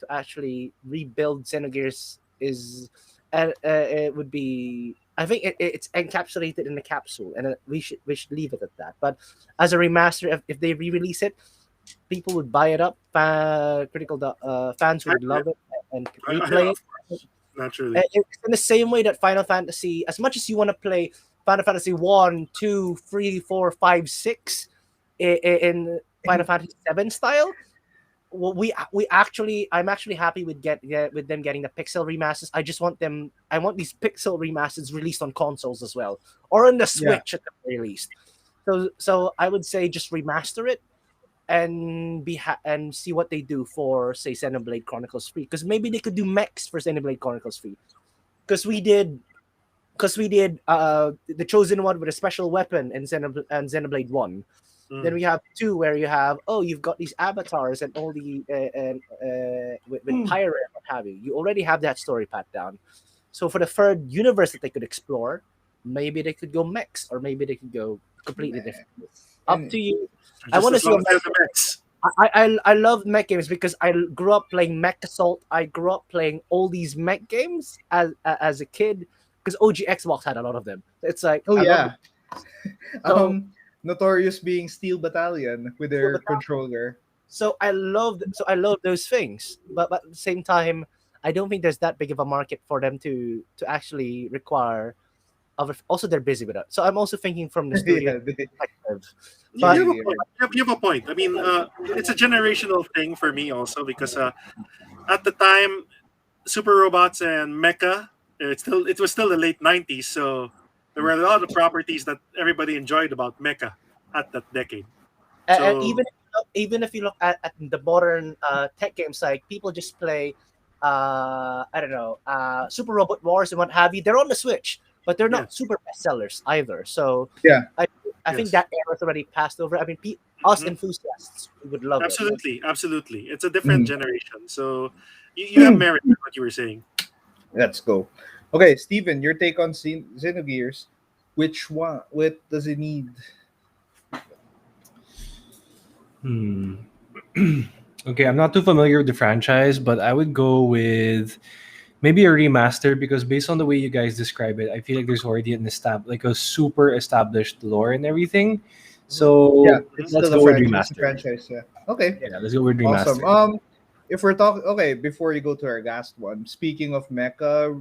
rebuild Xenogears is it would be. I think it's encapsulated in the capsule, and we should leave it at that. But as a remaster, if they re-release it, people would buy it up. Fans would love it and replay it. Naturally. It's in the same way that Final Fantasy, as much as you want to play Final Fantasy 1, 2, 3, 4, 5, 6 in Final Fantasy 7 style, well, I'm actually happy with with them getting the pixel remasters. I want these pixel remasters released on consoles as well, or on the Switch at the very least. So I would say just remaster it and and see what they do for say Xenoblade Chronicles 3, because maybe they could do mechs for Xenoblade Chronicles 3, because we did the chosen one with a special weapon in Xenoblade 1. Then we have 2 where you've got these avatars and all the with pirate and what have you. You already have that story path down. So for the third universe that they could explore, maybe they could go mechs, or maybe they could go completely different. Up to you. I Just want to as see long a as mech. they're the mechs. I love mech games because I grew up playing Mech Assault. I grew up playing all these mech games as a kid because OG Xbox had a lot of them. It's like Oh I love yeah. So- Notorious being Steel Battalion with their controller. So I love those things, but at the same time, I don't think there's that big of a market for them to actually require. Also, they're busy with it. So I'm also thinking from the studio Yeah, they- perspective. You But- have a point. You have a point. I mean, it's a generational thing for me also because at the time, Super Robots and Mecha, it was still the late '90s, so there were a lot of properties that everybody enjoyed about Mecha at that decade. And So- even if you look at the modern tech game side, people just play I don't know Super Robot Wars and what have you. They're on the Switch, but they're not super bestsellers either. So Yeah. I think Yes. that era's already passed over. I mean, us Mhm. enthusiasts would love absolutely, absolutely, it's a different Mhm. generation. So you have merit in what you were saying. Let's go. Okay, Steven, your take on Xenogears. Which one? What does it need? Okay, I'm not too familiar with the franchise, but I would go with maybe a remaster because based on the way you guys describe it, I feel like there's already like a super established lore and everything. So Yeah, it's let's still go a with franchise. remaster. Franchise, yeah. Okay. Yeah, let's go with remaster. Awesome. If we're talking, okay, before you go to our last one, speaking of mecha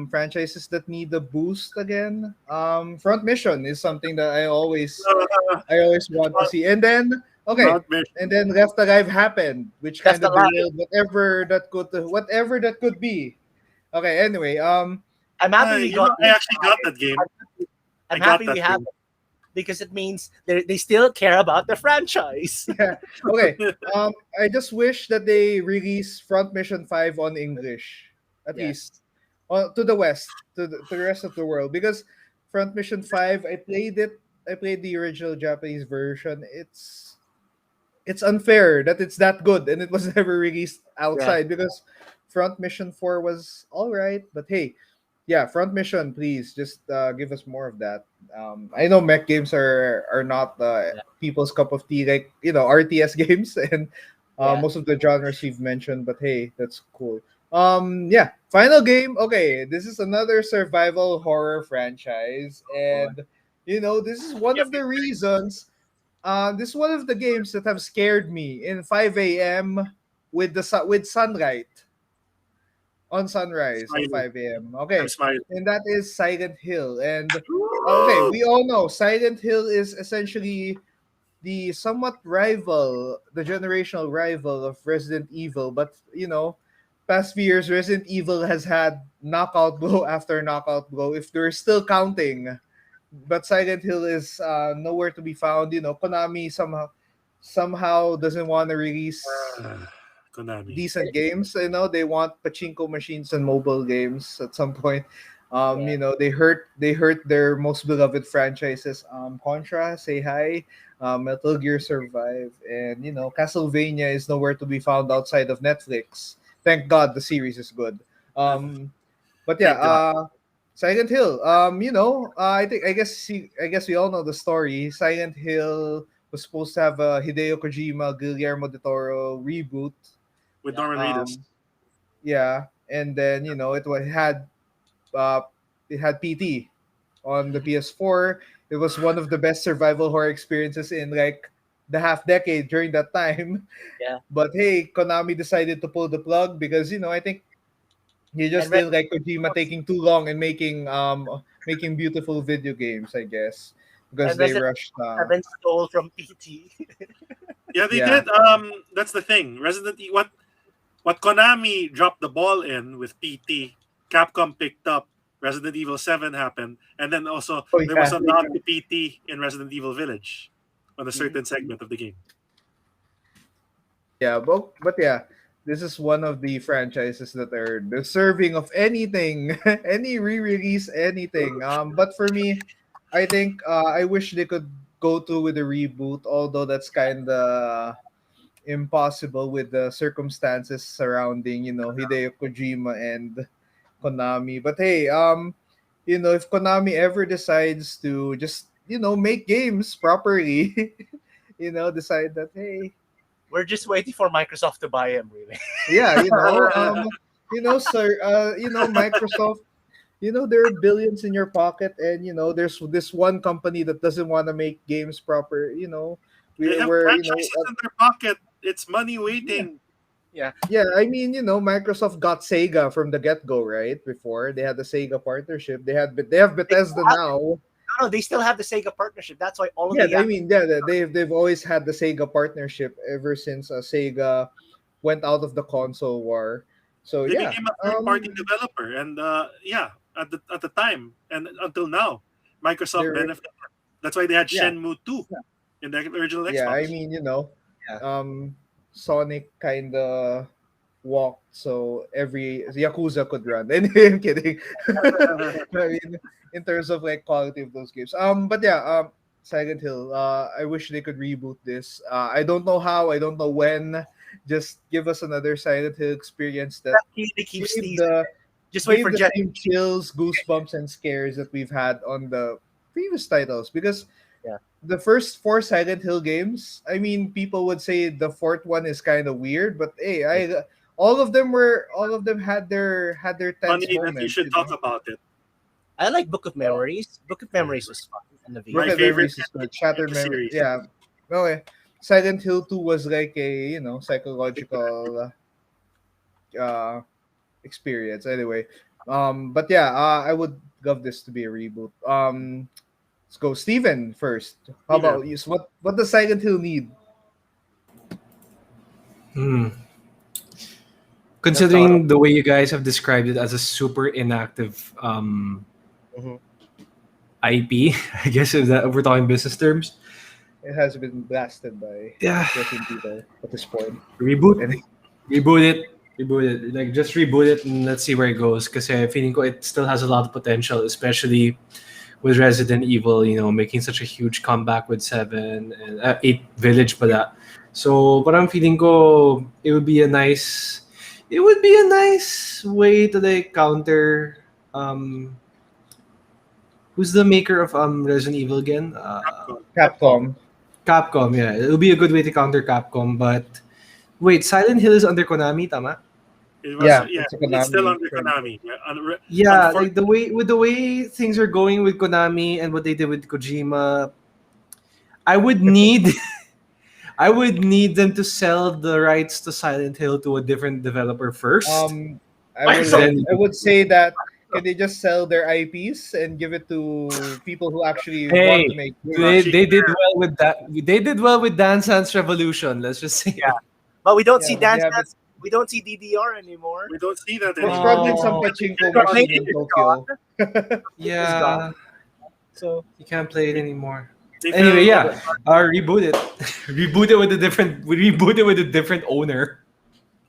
franchises that need a boost again, Front Mission is something that I always want to see. And then Not Mission. and then Left Alive happened, which Left kind of Alive. derailed whatever that could be. Okay, anyway, I'm happy we got. I actually got that game. I'm I got happy that we have game. it because it means they still care about the franchise. yeah. Okay. I just wish that they release Front Mission 5 on English, at Yes. least, to the West, to the rest of the world, because Front Mission 5, I played it. I played the original Japanese version. It's unfair that it's that good and it was never released Yeah. outside, because Front Mission 4 was all right, but hey, yeah, Front Mission, please just give us more of that. I know mech games are not Yeah. people's cup of tea, like RTS games and Yeah. most of the genres you've mentioned, but hey, that's cool. Yeah, final game. Okay, this is another survival horror franchise, Boy. and this is one Yeah. of the reasons this is one of the games that have scared me in 5 a.m. with sunlight on sunrise of Smiling. 5 a.m. I'm Okay, smiling. and that is Silent Hill. And okay, we all know Silent Hill is essentially the somewhat rival, the generational rival of Resident Evil. But past few years, Resident Evil has had knockout blow after knockout blow, if they're still counting. But Silent Hill is nowhere to be found. Konami somehow doesn't want to release Ah, Konami. decent games. They want pachinko machines and mobile games at some point. Yeah. They hurt their most beloved franchises. Contra, say hi. Metal Gear Survive, and Castlevania is nowhere to be found outside of Netflix. Thank God the series is good. But yeah, Thank God. Silent Hill. I guess we all know the story. Silent Hill was supposed to have a Hideo Kojima, Guillermo del Toro reboot. With Yeah. Norman Reedus. Yeah, and then uh, it had PT on the PS4. It was one of the best survival horror experiences in like the half decade during that time. Yeah. But hey, Konami decided to pull the plug because I think he just And Red didn't like Kojima taking too long and making beautiful video games, I guess, because and they Resident rushed. Evil 7 stole from PT. Yeah, they Yeah, did. That's the thing. Resident Evil. What Konami dropped the ball in with PT, Capcom picked up. Resident Evil 7 happened, and then also oh there was yeah, a nod to PT in Resident Evil Village on a certain segment of the game. yeah, but yeah, this is one of the franchises that are deserving of anything, any re-release, anything. But for me, I think I wish they could go through with a reboot, although that's kind of impossible with the circumstances surrounding Hideo Kojima and Konami. But hey, if Konami ever decides to just make games properly, decide that hey, We're just waiting for Microsoft to buy him, really. yeah, sir, Microsoft. There are billions in your pocket, and there's this one company that doesn't want to make games proper. They have we're franchises in their pocket. It's money yeah. waiting. Yeah. Yeah, I mean, Microsoft got Sega from the get-go, right? Before they had the Sega partnership, they have Bethesda now. No, they still have the Sega partnership. That's why all of Yeah, the I mean, yeah, they've always had the Sega partnership ever since Sega went out of the console war. So They yeah, became a third-party developer, and yeah, at the time and until now, Microsoft they're benefited. That's why they had yeah, Shenmue 2 in the original yeah. I Xbox. mean, Yeah. Sonic kind of walked so every Yakuza could run. Anyway, I'm kidding. I mean, in terms of like quality of those games. But yeah, Silent Hill. I wish they could reboot this. I don't know how. I don't know when. Just give us another Silent Hill experience that They keep gave teasing. the Just wait gave for the Jet. same chills, goosebumps, and scares that we've had on the previous titles. Because Yeah. the first four Silent Hill games, I mean, people would say the fourth one is kind of weird, but hey, all of them had their tense Funny that you moments. should talk about it. I like Book of Memories. Book of Memories was fun in the Book My VR. of favorite Memories is good. in Shattered the Memory, series. yeah. Okay. Silent Hill 2 was like a psychological uh experience. Anyway, but yeah, I would love this to be a reboot. Let's go, Steven first. How Steven. about you? So what does Silent Hill need? Hmm. Considering the way you guys have described it as a super inactive Mhm. IP, I guess if we're talking business terms. It has been blasted by Yeah, Resident Evil at this point. reboot, And reboot it. Like just reboot it and let's see where it goes. Because feeling ko it still has a lot of potential, especially with Resident Evil. Making such a huge comeback with 7 and 8 Village, pala. So, parang feeling ko it would be a nice way to like counter. Who's the maker of Resident Evil again? Capcom. Capcom. Yeah, it'll be a good way to counter Capcom. But wait, Silent Hill is under Konami, tama? It was Yeah, yeah, it's a it's still Konami under franchise. Konami. Yeah, Yeah, like the way things are going with Konami and what they did with Kojima, I would need I would need them to sell the rights to Silent Hill to a different developer first. Um, Then I would say that can they just sell their IPs and give it to people who actually want hey, to make Actually, they did well with that. They did well with Dance Dance Revolution. Let's just say. Yeah. But we don't Yeah, see but they Dance haven't. Dance. We don't see DDR anymore. we don't see that There's anymore. probably some Oh, pachinko Got machine Naked in is Tokyo. gone. Is yeah. gone. So You can't play it anymore. They Anyway, fell- yeah. Reboot it. Reboot it with a different. We reboot it with a different owner.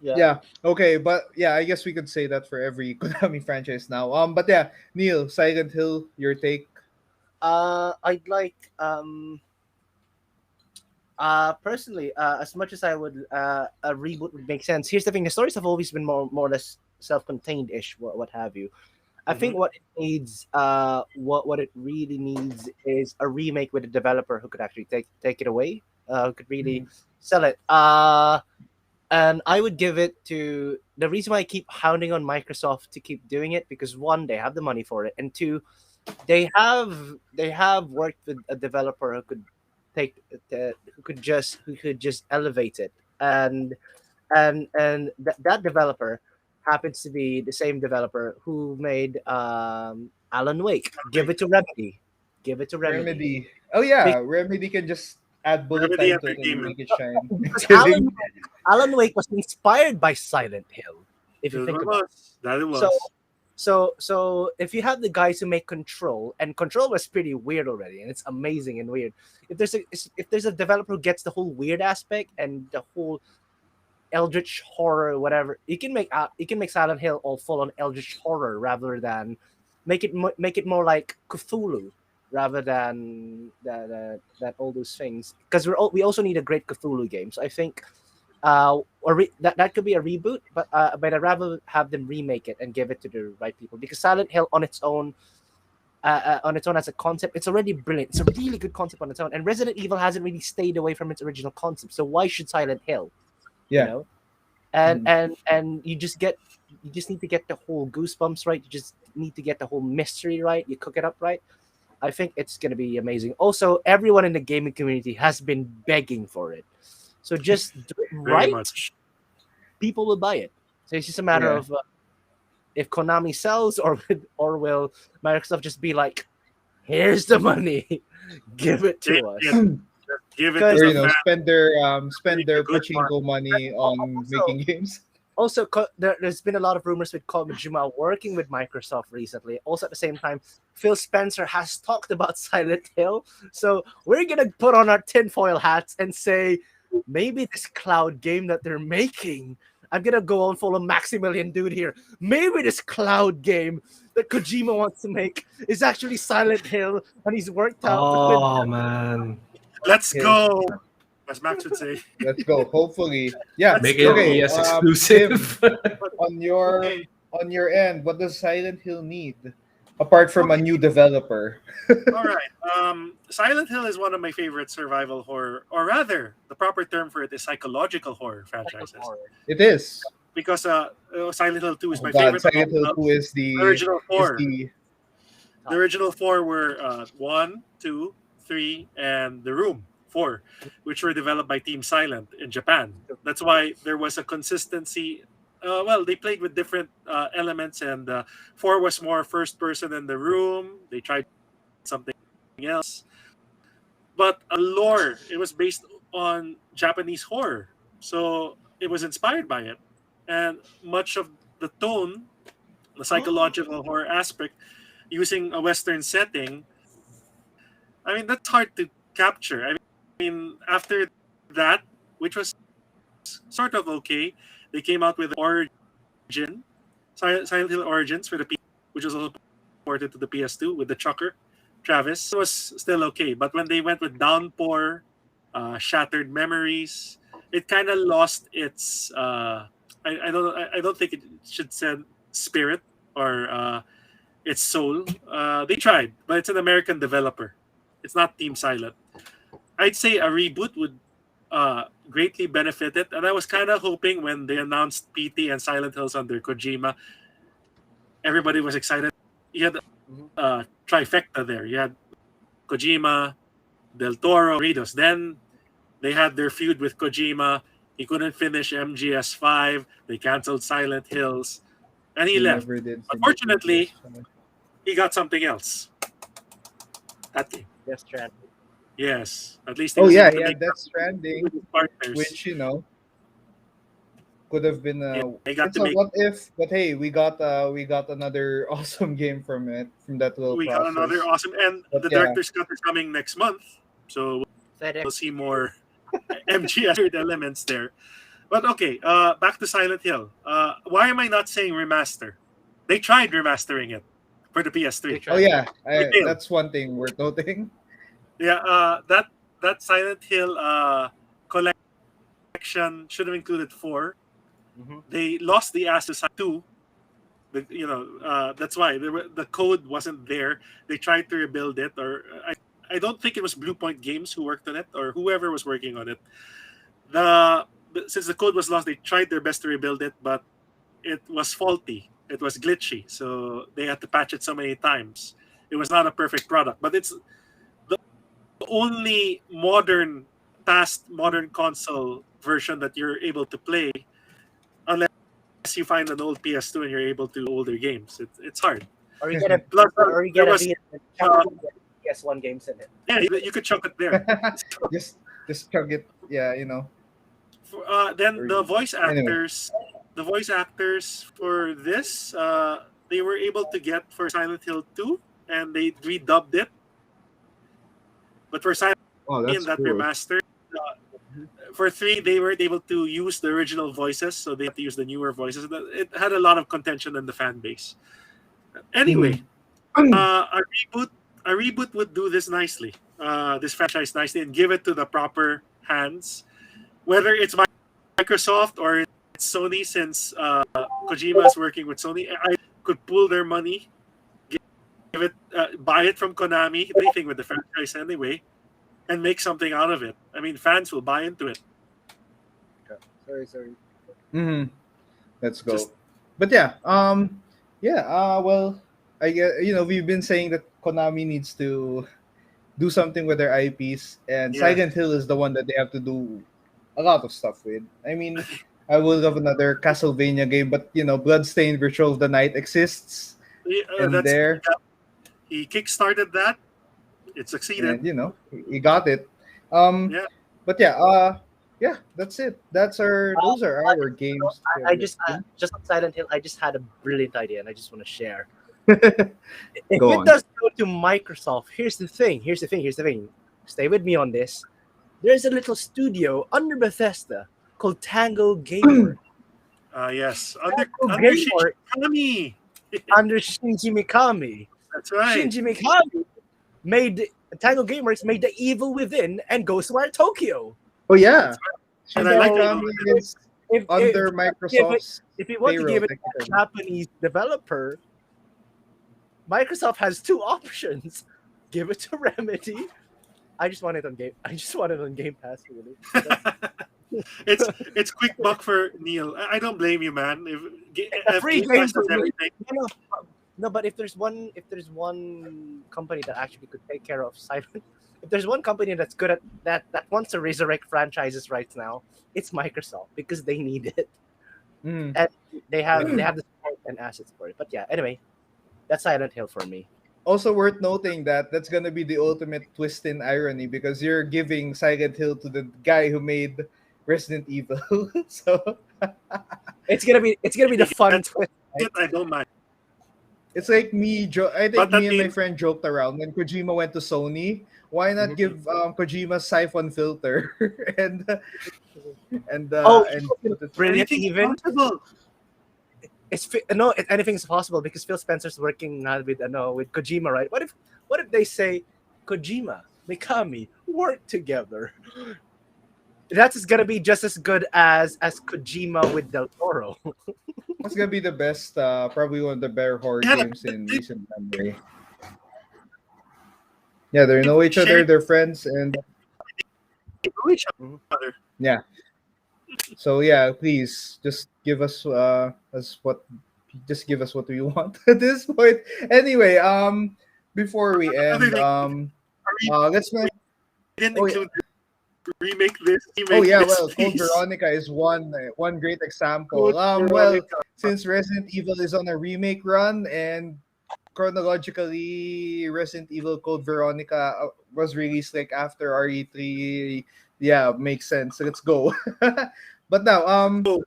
yeah. Yeah. Okay, but yeah, I guess we could say that for every Konami franchise now. But yeah, Neil, Silent Hill, your take. I'd like personally, as much as I would, a reboot would make sense. Here's the thing: the stories have always been more or less self-contained-ish, what have you. I think what it needs, what it really needs is a remake with a developer who could actually take it away, who could really sell it. And I would give it to the reason why I keep hounding on Microsoft to keep doing it because one, they have the money for it, and two, they have worked with a developer who could who could just elevate it, and that developer happens to be the same developer who made Alan Wake. Give it to Remedy. Give it to Remedy. Remedy. Oh yeah, Remedy can just add bullet Remedy time to it and Entertainment. make it shine. Because Kidding. Alan Wake was inspired by Silent Hill. If you think about it. That it was. So if you have the guys who make Control, and Control was pretty weird already, and it's amazing and weird. If there's a developer who gets the whole weird aspect and the whole eldritch horror, whatever, you can make Silent Hill all full on eldritch horror rather than make it more like Cthulhu rather than that all those things. Because we also need a great Cthulhu game. So I think that could be a reboot, but I'd rather have them remake it and give it to the right people because Silent Hill on its own as a concept, it's already brilliant. It's a really good concept on its own, and Resident Evil hasn't really stayed away from its original concept. So why should Silent Hill? Yeah. You know? And you just need to get the whole goosebumps right. You just need to get the whole mystery right. You cook it up right. I think it's gonna be amazing. Also, everyone in the gaming community has been begging for it. So just do it Very right, much. people will buy it. So it's just a matter of if Konami sells or will Microsoft just be like, here's the money, give it to us. Give it Or, to Or the spend their good pachinko money on making games. Also, there's been a lot of rumors with Kojima working with Microsoft recently. Also, at the same time, Phil Spencer has talked about Silent Hill. So we're going to put on our tinfoil hats and say, maybe this cloud game that they're making, I'm going to go on full of Maximilian dude here. Maybe this cloud game that Kojima wants to make is actually Silent Hill, and he's worked out Oh man, Let's Yeah. go. As Max would say. Let's go. Hopefully, yeah. Let's make go. it PS exclusive. Tim, on your end, what does Silent Hill need apart from a new developer? All right. Silent Hill is one of my favorite survival horror, or rather, the proper term for it is psychological horror franchises. It is. Because Silent Hill 2 is my God, favorite. Silent Hill 2 is the original four. is the- The original four were 1, 2, 3, and The Room 4, which were developed by Team Silent in Japan. That's why there was a consistency. Well, they played with different elements, and 4 was more first person in The Room. They tried something else. But lore, it was based on Japanese horror. So it was inspired by it. and much of the tone, the psychological horror aspect, using a Western setting. I mean, that's hard to capture. I mean, after that, which was sort of okay, they came out with Origin, Silent Hill Origins for the PS, which was also ported to the PS2 with the Chucker, Travis. It was still okay, but when they went with Downpour, Shattered Memories, it kind of lost its. I don't think it should say spirit or its soul. They tried, but it's an American developer. It's not Team Silent. I'd say a reboot would greatly benefit it. And I was kind of hoping when they announced PT and Silent Hills under Kojima, everybody was excited. You had trifecta there. You had Kojima, Del Toro, Ritos. Then they had their feud with Kojima. He couldn't finish MGS5. They canceled Silent Hills. And he left. never did. Unfortunately, he got something else. That game. Death Stranding. Yes. At least he Oh was yeah, able to yeah, make Death Stranding, partners. which could have been They got it's to a make. what if, but hey, we got another awesome game from it, from that little We process. got another awesome, and But the yeah. director's cut is coming next month, so we'll FedEx. see more MGS elements there. But okay, back to Silent Hill. Why am I not saying remaster? They tried remastering it for the They PS3. tried. Oh yeah, They failed. that's one thing worth noting. Yeah, that Silent Hill collection should have included 4. Mhm. They lost the assets to 2. That's why the code wasn't there. They tried to rebuild it, or I don't think it was Blue Point Games who worked on it, or whoever was working on it. Since the code was lost, they tried their best to rebuild it, but it was faulty. It was glitchy, so they had to patch it so many times. It was not a perfect product, but it's the only past modern console version that you're able to play, unless you find an old PS2 and you're able to older games. It's hard. Or you get a Plus, or you there get a was PS1 games in it. yeah, you could chunk it there. just chug it. Yeah, Then the voice Anyway. actors for this, they were able to get for Silent Hill 2, and they redubbed it. But for Silent Oh, Hill that's that cool. remastered, for 3 they weren't able to use the original voices, so they had to use the newer voices. It had a lot of contention in the fan base. Anyway, a reboot would do this nicely, this franchise nicely, and give it to the proper hands. Whether it's Microsoft or it's Sony, since Kojima is working with Sony, I could pool their money, give it, buy it from Konami, anything with the franchise anyway, and make something out of it. I mean, fans will buy into it. Sorry. Mm-hmm. Let's go. Just- But yeah, well, I get, we've been saying that Konami needs to do something with their IPs, and Yeah. Silent Hill is the one that they have to do a lot of stuff with. I mean, I would love another Castlevania game, but Bloodstained Ritual of the Night exists, and there, he kickstarted that. It succeeded. and he got it. Yeah. But yeah, that's it. Those are our games. I just on Silent Hill, I just had a brilliant idea, and I just want to share. If Go it on. does go to Microsoft, here's the thing. Stay with me on this. There's a little studio under Bethesda called Tango Gamer. Yes. Under Gamer. Shinji Mikami. Under Shinji Mikami. That's right. Shinji Mikami Tango Gamers made The Evil Within and Ghostwire Tokyo. Oh yeah, And I like Mikami is If, under Microsoft's if you want to payroll, give it to a technically. Japanese developer, Microsoft has 2 options. Give it to Remedy. I just want it on Game Pass, really. it's quick buck for Neil. I don't blame you, man. If free Game game Pass for does me. everything, No, but if there's one company that actually could take care of Silent, if there's one company that's good at that wants to resurrect franchises right now, it's Microsoft, because they need it. Mm. And they have the support and assets for it. But yeah, anyway, that's Silent Hill for me. Also worth noting that that's gonna be the ultimate twist in irony, because you're giving Silent Hill to the guy who made Resident Evil. So It's gonna be the fun twist. I don't mind. it's like I think But that me and my game, friend joked around when Kojima went to Sony. Why not Mhm. give Kojima siphon filter and Oh, and put it brilliant! anything's Even possible. no, anything's possible because Phil Spencer's working now with with Kojima, right? What if they say Kojima, Mikami work together? That's gonna be just as good as Kojima with Del Toro. That's gonna be the best, probably one of the better horror Yeah, games in recent memory. Yeah, they know each other, sharing they're friends, and each Mhm. other. yeah. So yeah, please just give us what we want at this point. Anyway, before we Another end, thing, let's we didn't oh yeah, include remake this, oh remake yeah, this, well, Code please. Veronica is one great Good example. Well, Veronica. since Resident Evil is on a remake run and chronologically Resident Evil Code Veronica was released like after RE3, yeah, makes sense. Let's go. But now, Oh,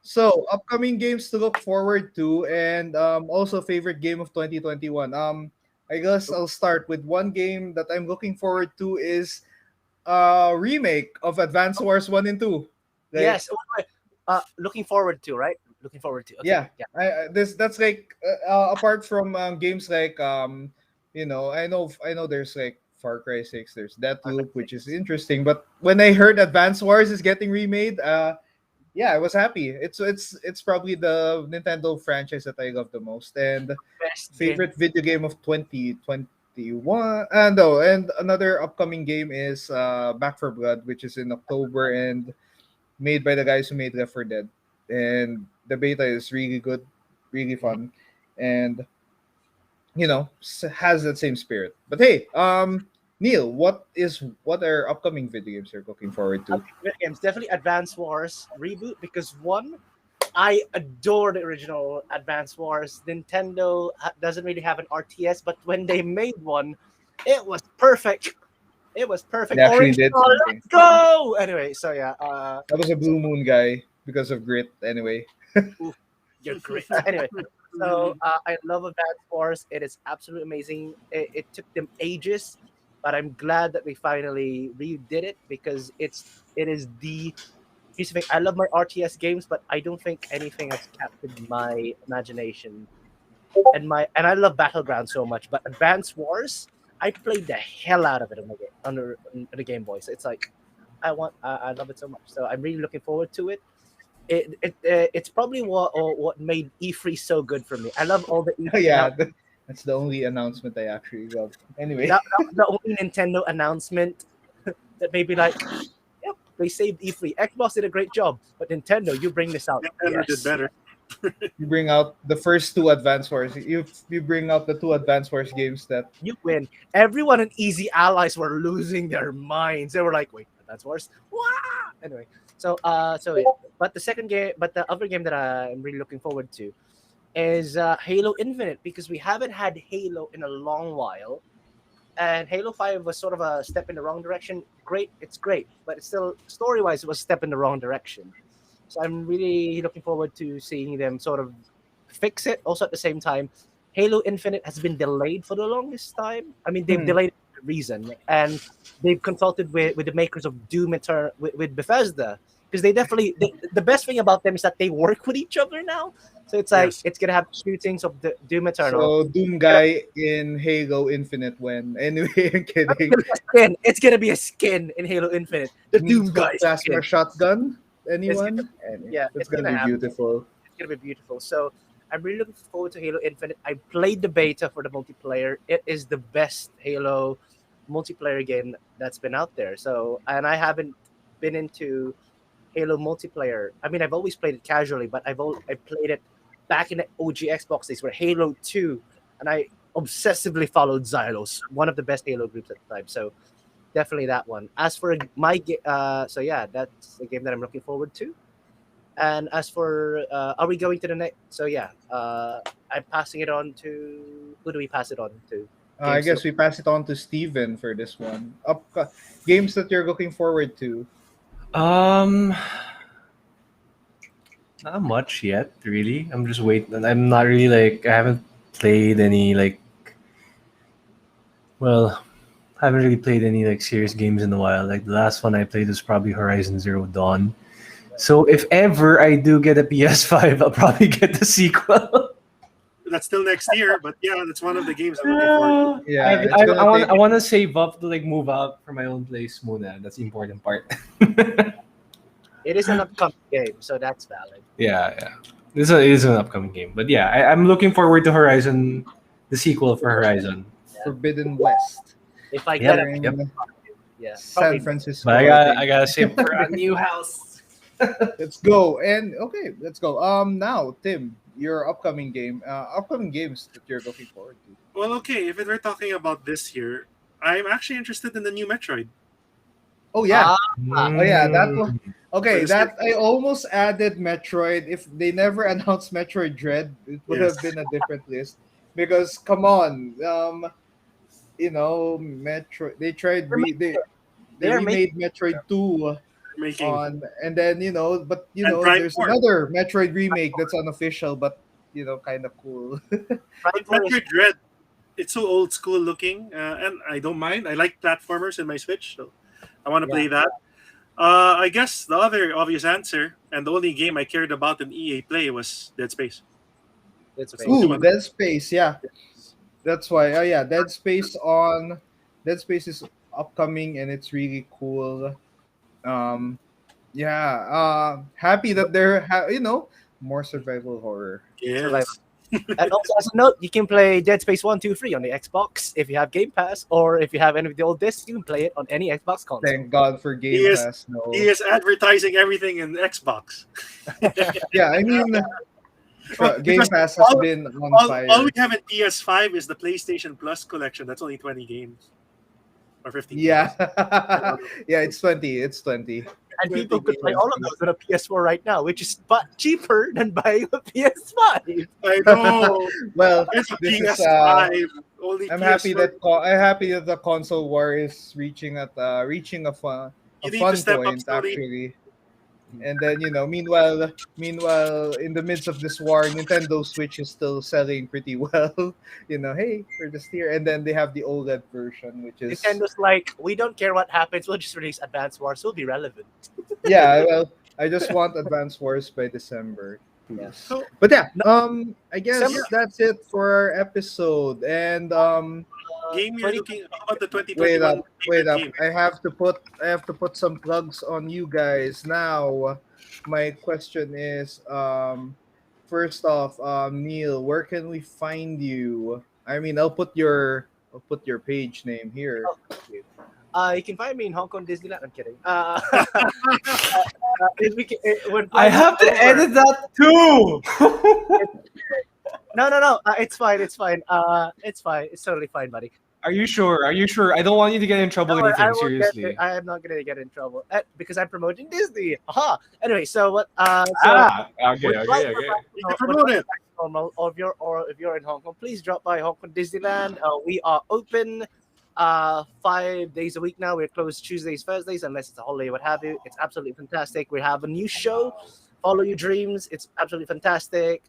so upcoming games to look forward to, and also favorite game of 2021. I guess I'll start with one game that I'm looking forward to is remake of Advance Wars 1 and 2. Like, Yes. Looking forward to, right? Looking forward to. Okay. yeah, Yeah. that's like apart from games like I know there's like Far Cry 6, there's Deathloop, which is interesting, but when I heard Advance Wars is getting remade, yeah, I was happy. It's probably the Nintendo franchise that I love the most, and Best game. favorite video game of 2021. No, and another upcoming game is Back for Blood, which is in October and made by the guys who made Left 4 Dead. And the beta is really good, really fun, and has that same spirit. But hey, Neil, what are upcoming video games you're looking forward to? Video games definitely Advance Wars reboot because one, I adore the original Advance Wars. Nintendo doesn't really have an RTS, but when they made one, it was perfect. It was perfect. They actually Orange did color, something. let's go. Anyway, so yeah, I was a Blue Moon guy because of Grit. Anyway, you're great. Anyway, so I love Advance Wars. It is absolutely amazing. It took them ages, but I'm glad that we finally redid it because it is the piece of thing. I love my RTS games, but I don't think anything has captured my imagination and I love Battleground so much. But Advance Wars, I played the hell out of it on the Game Boy. So it's like I love it so much. So I'm really looking forward to it. It's probably what made E3 so good for me. I love all the E3 yeah, that's the only announcement I actually love. Anyway, that was the only Nintendo announcement that made me like, yep, they saved E3. Xbox did a great job, but Nintendo, you bring this out. Nintendo did Yes, better. you bring out the first two Advance Wars. You bring out the two Advance Wars games that you win. Everyone in Easy Allies were losing their minds. They were like, wait, Advance Wars? Wah! Anyway, so yeah. But the other game that I'm really looking forward to is Halo Infinite because we haven't had Halo in a long while. And Halo 5 was sort of a step in the wrong direction. It's great, but it's still story-wise it was a step in the wrong direction. So I'm really looking forward to seeing them sort of fix it. Also at the same time, Halo Infinite has been delayed for the longest time. I mean, they've delayed it for a reason, and they've consulted with the makers of Doom with Bethesda because the best thing about them is that they work with each other now. So it's like Yes. it's gonna have shootings of the Doom Eternal. so Doom guy in Halo Infinite when anyway I'm kidding. It's gonna be a skin in Halo Infinite. The Doom guy Plasma skin. shotgun. Anyone? Yeah, it's it's gonna gonna be happen. beautiful. It's gonna be beautiful. So I'm really looking forward to Halo Infinite. I played the beta for the multiplayer. It is the best Halo multiplayer game that's been out there. So and I haven't been into Halo multiplayer. I mean, I've always played it casually, but I played it back in the OG Xbox days where Halo 2, and I obsessively followed Xylos, one of the best Halo groups at the time. So definitely that one. As for so yeah, that's a game that I'm looking forward to. And as for, are we going to the next? So yeah, I'm passing it on to who do we pass it on to? I guess we pass it on to Steven for this one. Games that you're looking forward to. Um, Not much yet, really. I'm just waiting. I'm not really like I haven't played any like well, I haven't really played any like serious games in a while. Like the last one I played was probably Horizon Zero Dawn. So if ever I do get a PS5, I'll probably get the sequel. That's still next year, but yeah, that's one of the games I'm looking forward to. Yeah, it's gonna take. I want to save up to like move out from my own place muna. That's the important part. It is an upcoming game, so that's valid. Yeah. It is an upcoming game. But yeah, I'm looking forward to Horizon, the sequel for Horizon. Forbidden West. If I Yep, get They're it, in yep. yeah, San probably. Francisco. But I I gotta save for a new house. Let's go. And okay, let's go. Now, Tim, your upcoming games that you're looking forward to. Well, okay, if we're talking about this year, I'm actually interested in the new Metroid. Oh yeah. Ah, Oh yeah, that one. Okay, For the that I almost added Metroid. If they never announced Metroid Dread, it would Yes. have been a different list. Because come on, Metroid. They tried they They're remade Metroid 2 Making on, and then And Prime there's 4. another Metroid remake that's unofficial, but kind of cool. Prime 4 is Metroid Dread. It's so old school looking, and I don't mind. I like platformers in my Switch, so I want to play that. I guess the other obvious answer, and the only game I cared about in EA Play, was Dead Space. it's Ooh. amazing. Ooh, Dead Space, yeah. That's why. Oh yeah, Dead Space is upcoming and it's really cool. Yeah. Happy that more survival horror. Yes. And also, as a note, you can play Dead Space 1, 2, 3 on the Xbox if you have Game Pass, or if you have any of the old discs, you can play it on any Xbox console. Thank God for Game He is- Pass. No. He is advertising everything in Xbox. Yeah, I mean, Well, Game because Pass has been on fire. All we have in PS5 is the PlayStation Plus collection. That's only 20 games. Or 15 Yeah, games. yeah, it's 20. It's 20. And people could play all of those on a PS4 right now, which is cheaper than buying a PS5. I know. Well, It's a this is. PS5. Only I'm PS4. happy that the console war is reaching a fun You need to step up point slowly. actually. And then meanwhile, in the midst of this war, Nintendo Switch is still selling pretty well. Hey, we're just here. And then they have the OLED version, which is Nintendo's like, we don't care what happens, we'll just release Advance Wars, we'll be relevant. yeah. Well, I just want Advance Wars by December. Yeah. So, But yeah, I guess December. that's it for our episode. And game you're 20 looking how about the wait 2021 up, wait up. game? I have to put some plugs on you guys now. My question is, first off, Neil, where can we find you? I mean, I'll put your page name here. Oh, thank you. You can find me in Hong Kong Disneyland. I'm kidding. When I have to over- edit that too. No. It's fine. It's fine. It's fine. It's totally fine, buddy. Are you sure? I don't want you to get in trouble. No, I Anything won't seriously. I am not gonna get in trouble because I'm promoting Disney. Aha. Anyway, so what? Okay. would you like to You can would promote like it. to normal, or if you're in Hong Kong, please drop by Hong Kong Disneyland. We are open 5 days a week now. We're closed Tuesdays, Thursdays, unless it's a holiday, what have you. It's absolutely fantastic. We have a new show, Follow Your Dreams. It's absolutely fantastic.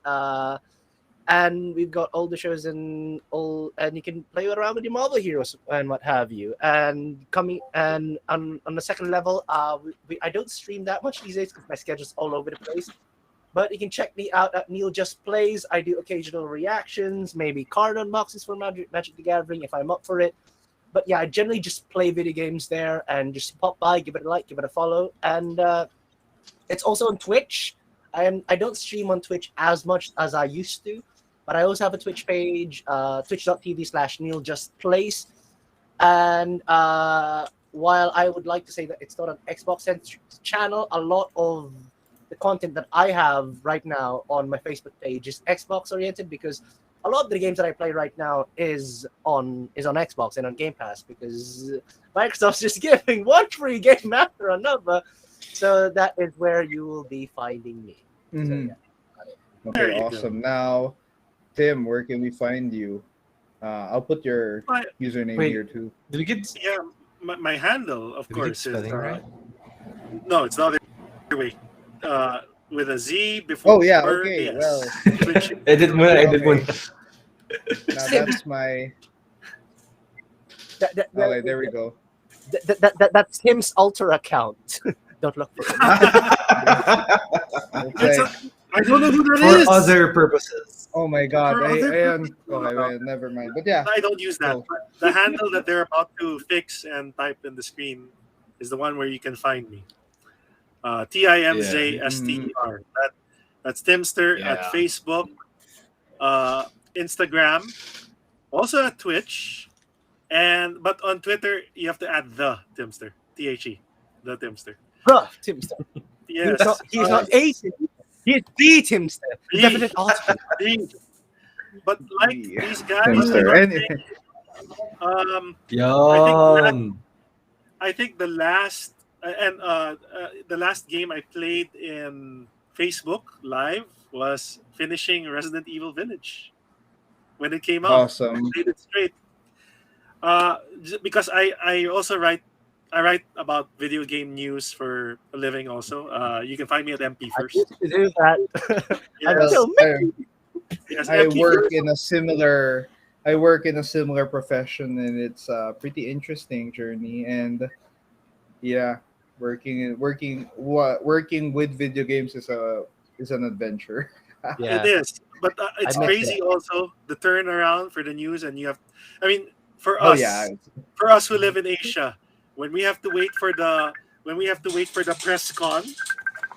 And we've got all the shows and you can play around with your Marvel heroes and what have you. And on the second level, I don't stream that much these days because my schedule's all over the place. But you can check me out at Neil Just Plays. I do occasional reactions, maybe card unboxes for Magic the Gathering if I'm up for it. But yeah, I generally just play video games there and just pop by, give it a like, give it a follow. And it's also on Twitch. I don't stream on Twitch as much as I used to, but I also have a Twitch page, twitch.tv/NeilJustPlays. And while I would like to say that it's not an Xbox channel, a lot of the content that I have right now on my Facebook page is Xbox oriented because a lot of the games that I play right now is on Xbox and on Game Pass because Microsoft's just giving one free game after another. So that is where you will be finding me. Mhm. So, yeah. There Okay, you awesome. Now, Tim, where can we find you? I'll put your My- username Wait. here too. Did we get? Yeah, my handle, of Did we get course, is spelling right? No, it's the other way. With a Z before. Oh yeah, okay. Yes. Well, Twitch. Edit mo na, edit mo okay. na. Now that's my okay. There we go. That's Tim's alter account. Don't look for it. Okay. I don't know who that For is. other purposes. Oh my god. For I other am okay. Wait, never mind. But yeah. I don't use that. Go. The handle that they're about to fix and type in the screen is the one where you can find me. TIMZSTER. That's Timster at Yeah. Facebook, Instagram, also at Twitch, but on Twitter you have to add the Timster, THE, the Timster. Bruh, Timster. Yes, He's not a Timster. He's the Timster. The The. definite alternate. But like Yeah. these guys, Timster. um, Yan. I think the last the last game I played in Facebook Live was finishing Resident Evil Village when it came out. Awesome. I played it straight. Because I also write about video game news for a living. Also, you can find me at MP I First. used to do that. Yes, I'm still yes, I MP work First. in a similar I work in a similar profession, and it's a pretty interesting journey. And yeah, working with video games is an adventure. Yeah. It is, but it's I miss crazy. Also, the turnaround for the news, and you have. I mean, for Oh us, yeah, for us who live in Asia, when we have to wait for the press con,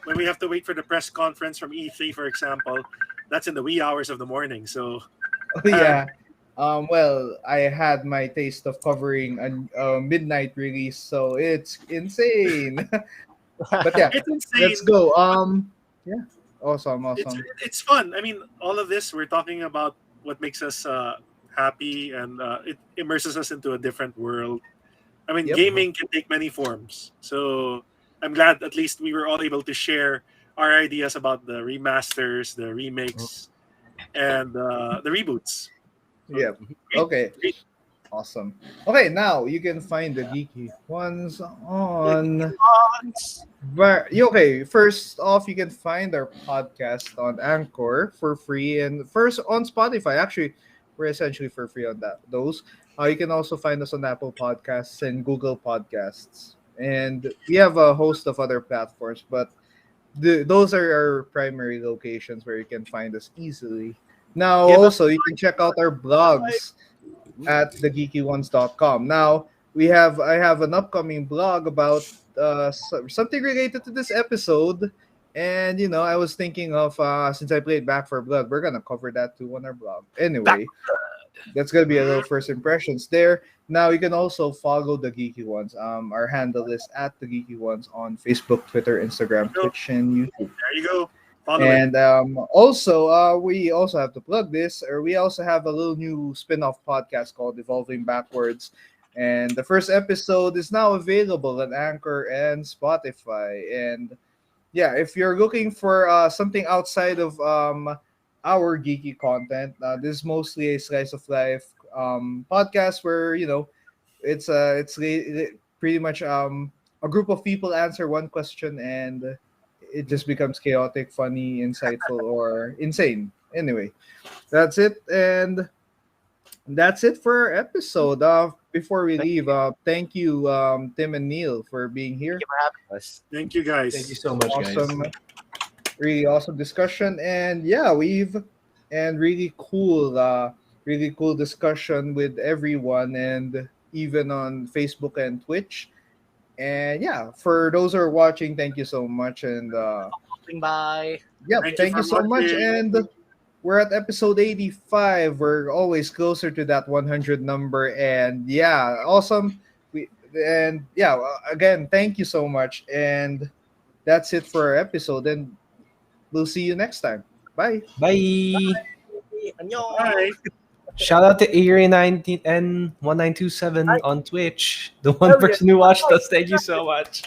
when we have to wait for the press conference from E3, for example, that's in the wee hours of the morning. So oh yeah. Well, I had my taste of covering a midnight release, so it's insane. But yeah, it's insane. let's go. Yeah, awesome. It's fun. I mean, all of this we're talking about what makes us happy, and it immerses us into a different world. I mean, Yep. gaming can take many forms. So I'm glad at least we were all able to share our ideas about the remasters, the remakes, and the reboots. Yeah. Okay. Awesome. Okay, now you can find the Geeky Ones on. Okay, first off, you can find our podcast on Anchor for free, and first on Spotify. Actually, we're essentially for free on those. You can also find us on Apple Podcasts and Google Podcasts, and we have a host of other platforms, but those are our primary locations where you can find us easily. Now, Give us- also, you can check out our blogs at thegeekyones.com. Now, I have an upcoming blog about something related to this episode. And, I was thinking of, since I played Back for Blood, we're going to cover that too on our blog. Anyway, that's going to be a little first impressions there. Now, you can also follow the Geeky Ones. Our handle is at the Geeky Ones on Facebook, Twitter, Instagram, Twitch, and YouTube. There you go. Follow it. And also, we also have to plug this, or we also have a little new spin-off podcast called Evolving Backwards. And the first episode is now available on Anchor and Spotify. And yeah, if you're looking for something outside of our geeky content, this is mostly a slice of life podcast where it's pretty much a group of people answer one question, and it just becomes chaotic, funny, insightful, or insane. Anyway, that's it, and that's it for our episode. Before we leave, thank you, Tim and Neil, for being here. Thank you for having us. Thank you, guys. Thank you so much, Awesome, guys. really awesome discussion, and yeah, really cool discussion with everyone, and even on Facebook and Twitch. And yeah, for those who are watching, thank you so much. And Bye. yeah, Thank you thank you for so much. watching. And we're at episode 85. We're always closer to that 100 number. And yeah, awesome. Again, thank you so much. And that's it for our episode. And we'll see you next time. Bye. Bye. Annyeong. Bye. Shout out to Eerie19 and 1927 on Twitch. The one Oh, yeah. person who watched us. Thank you so much.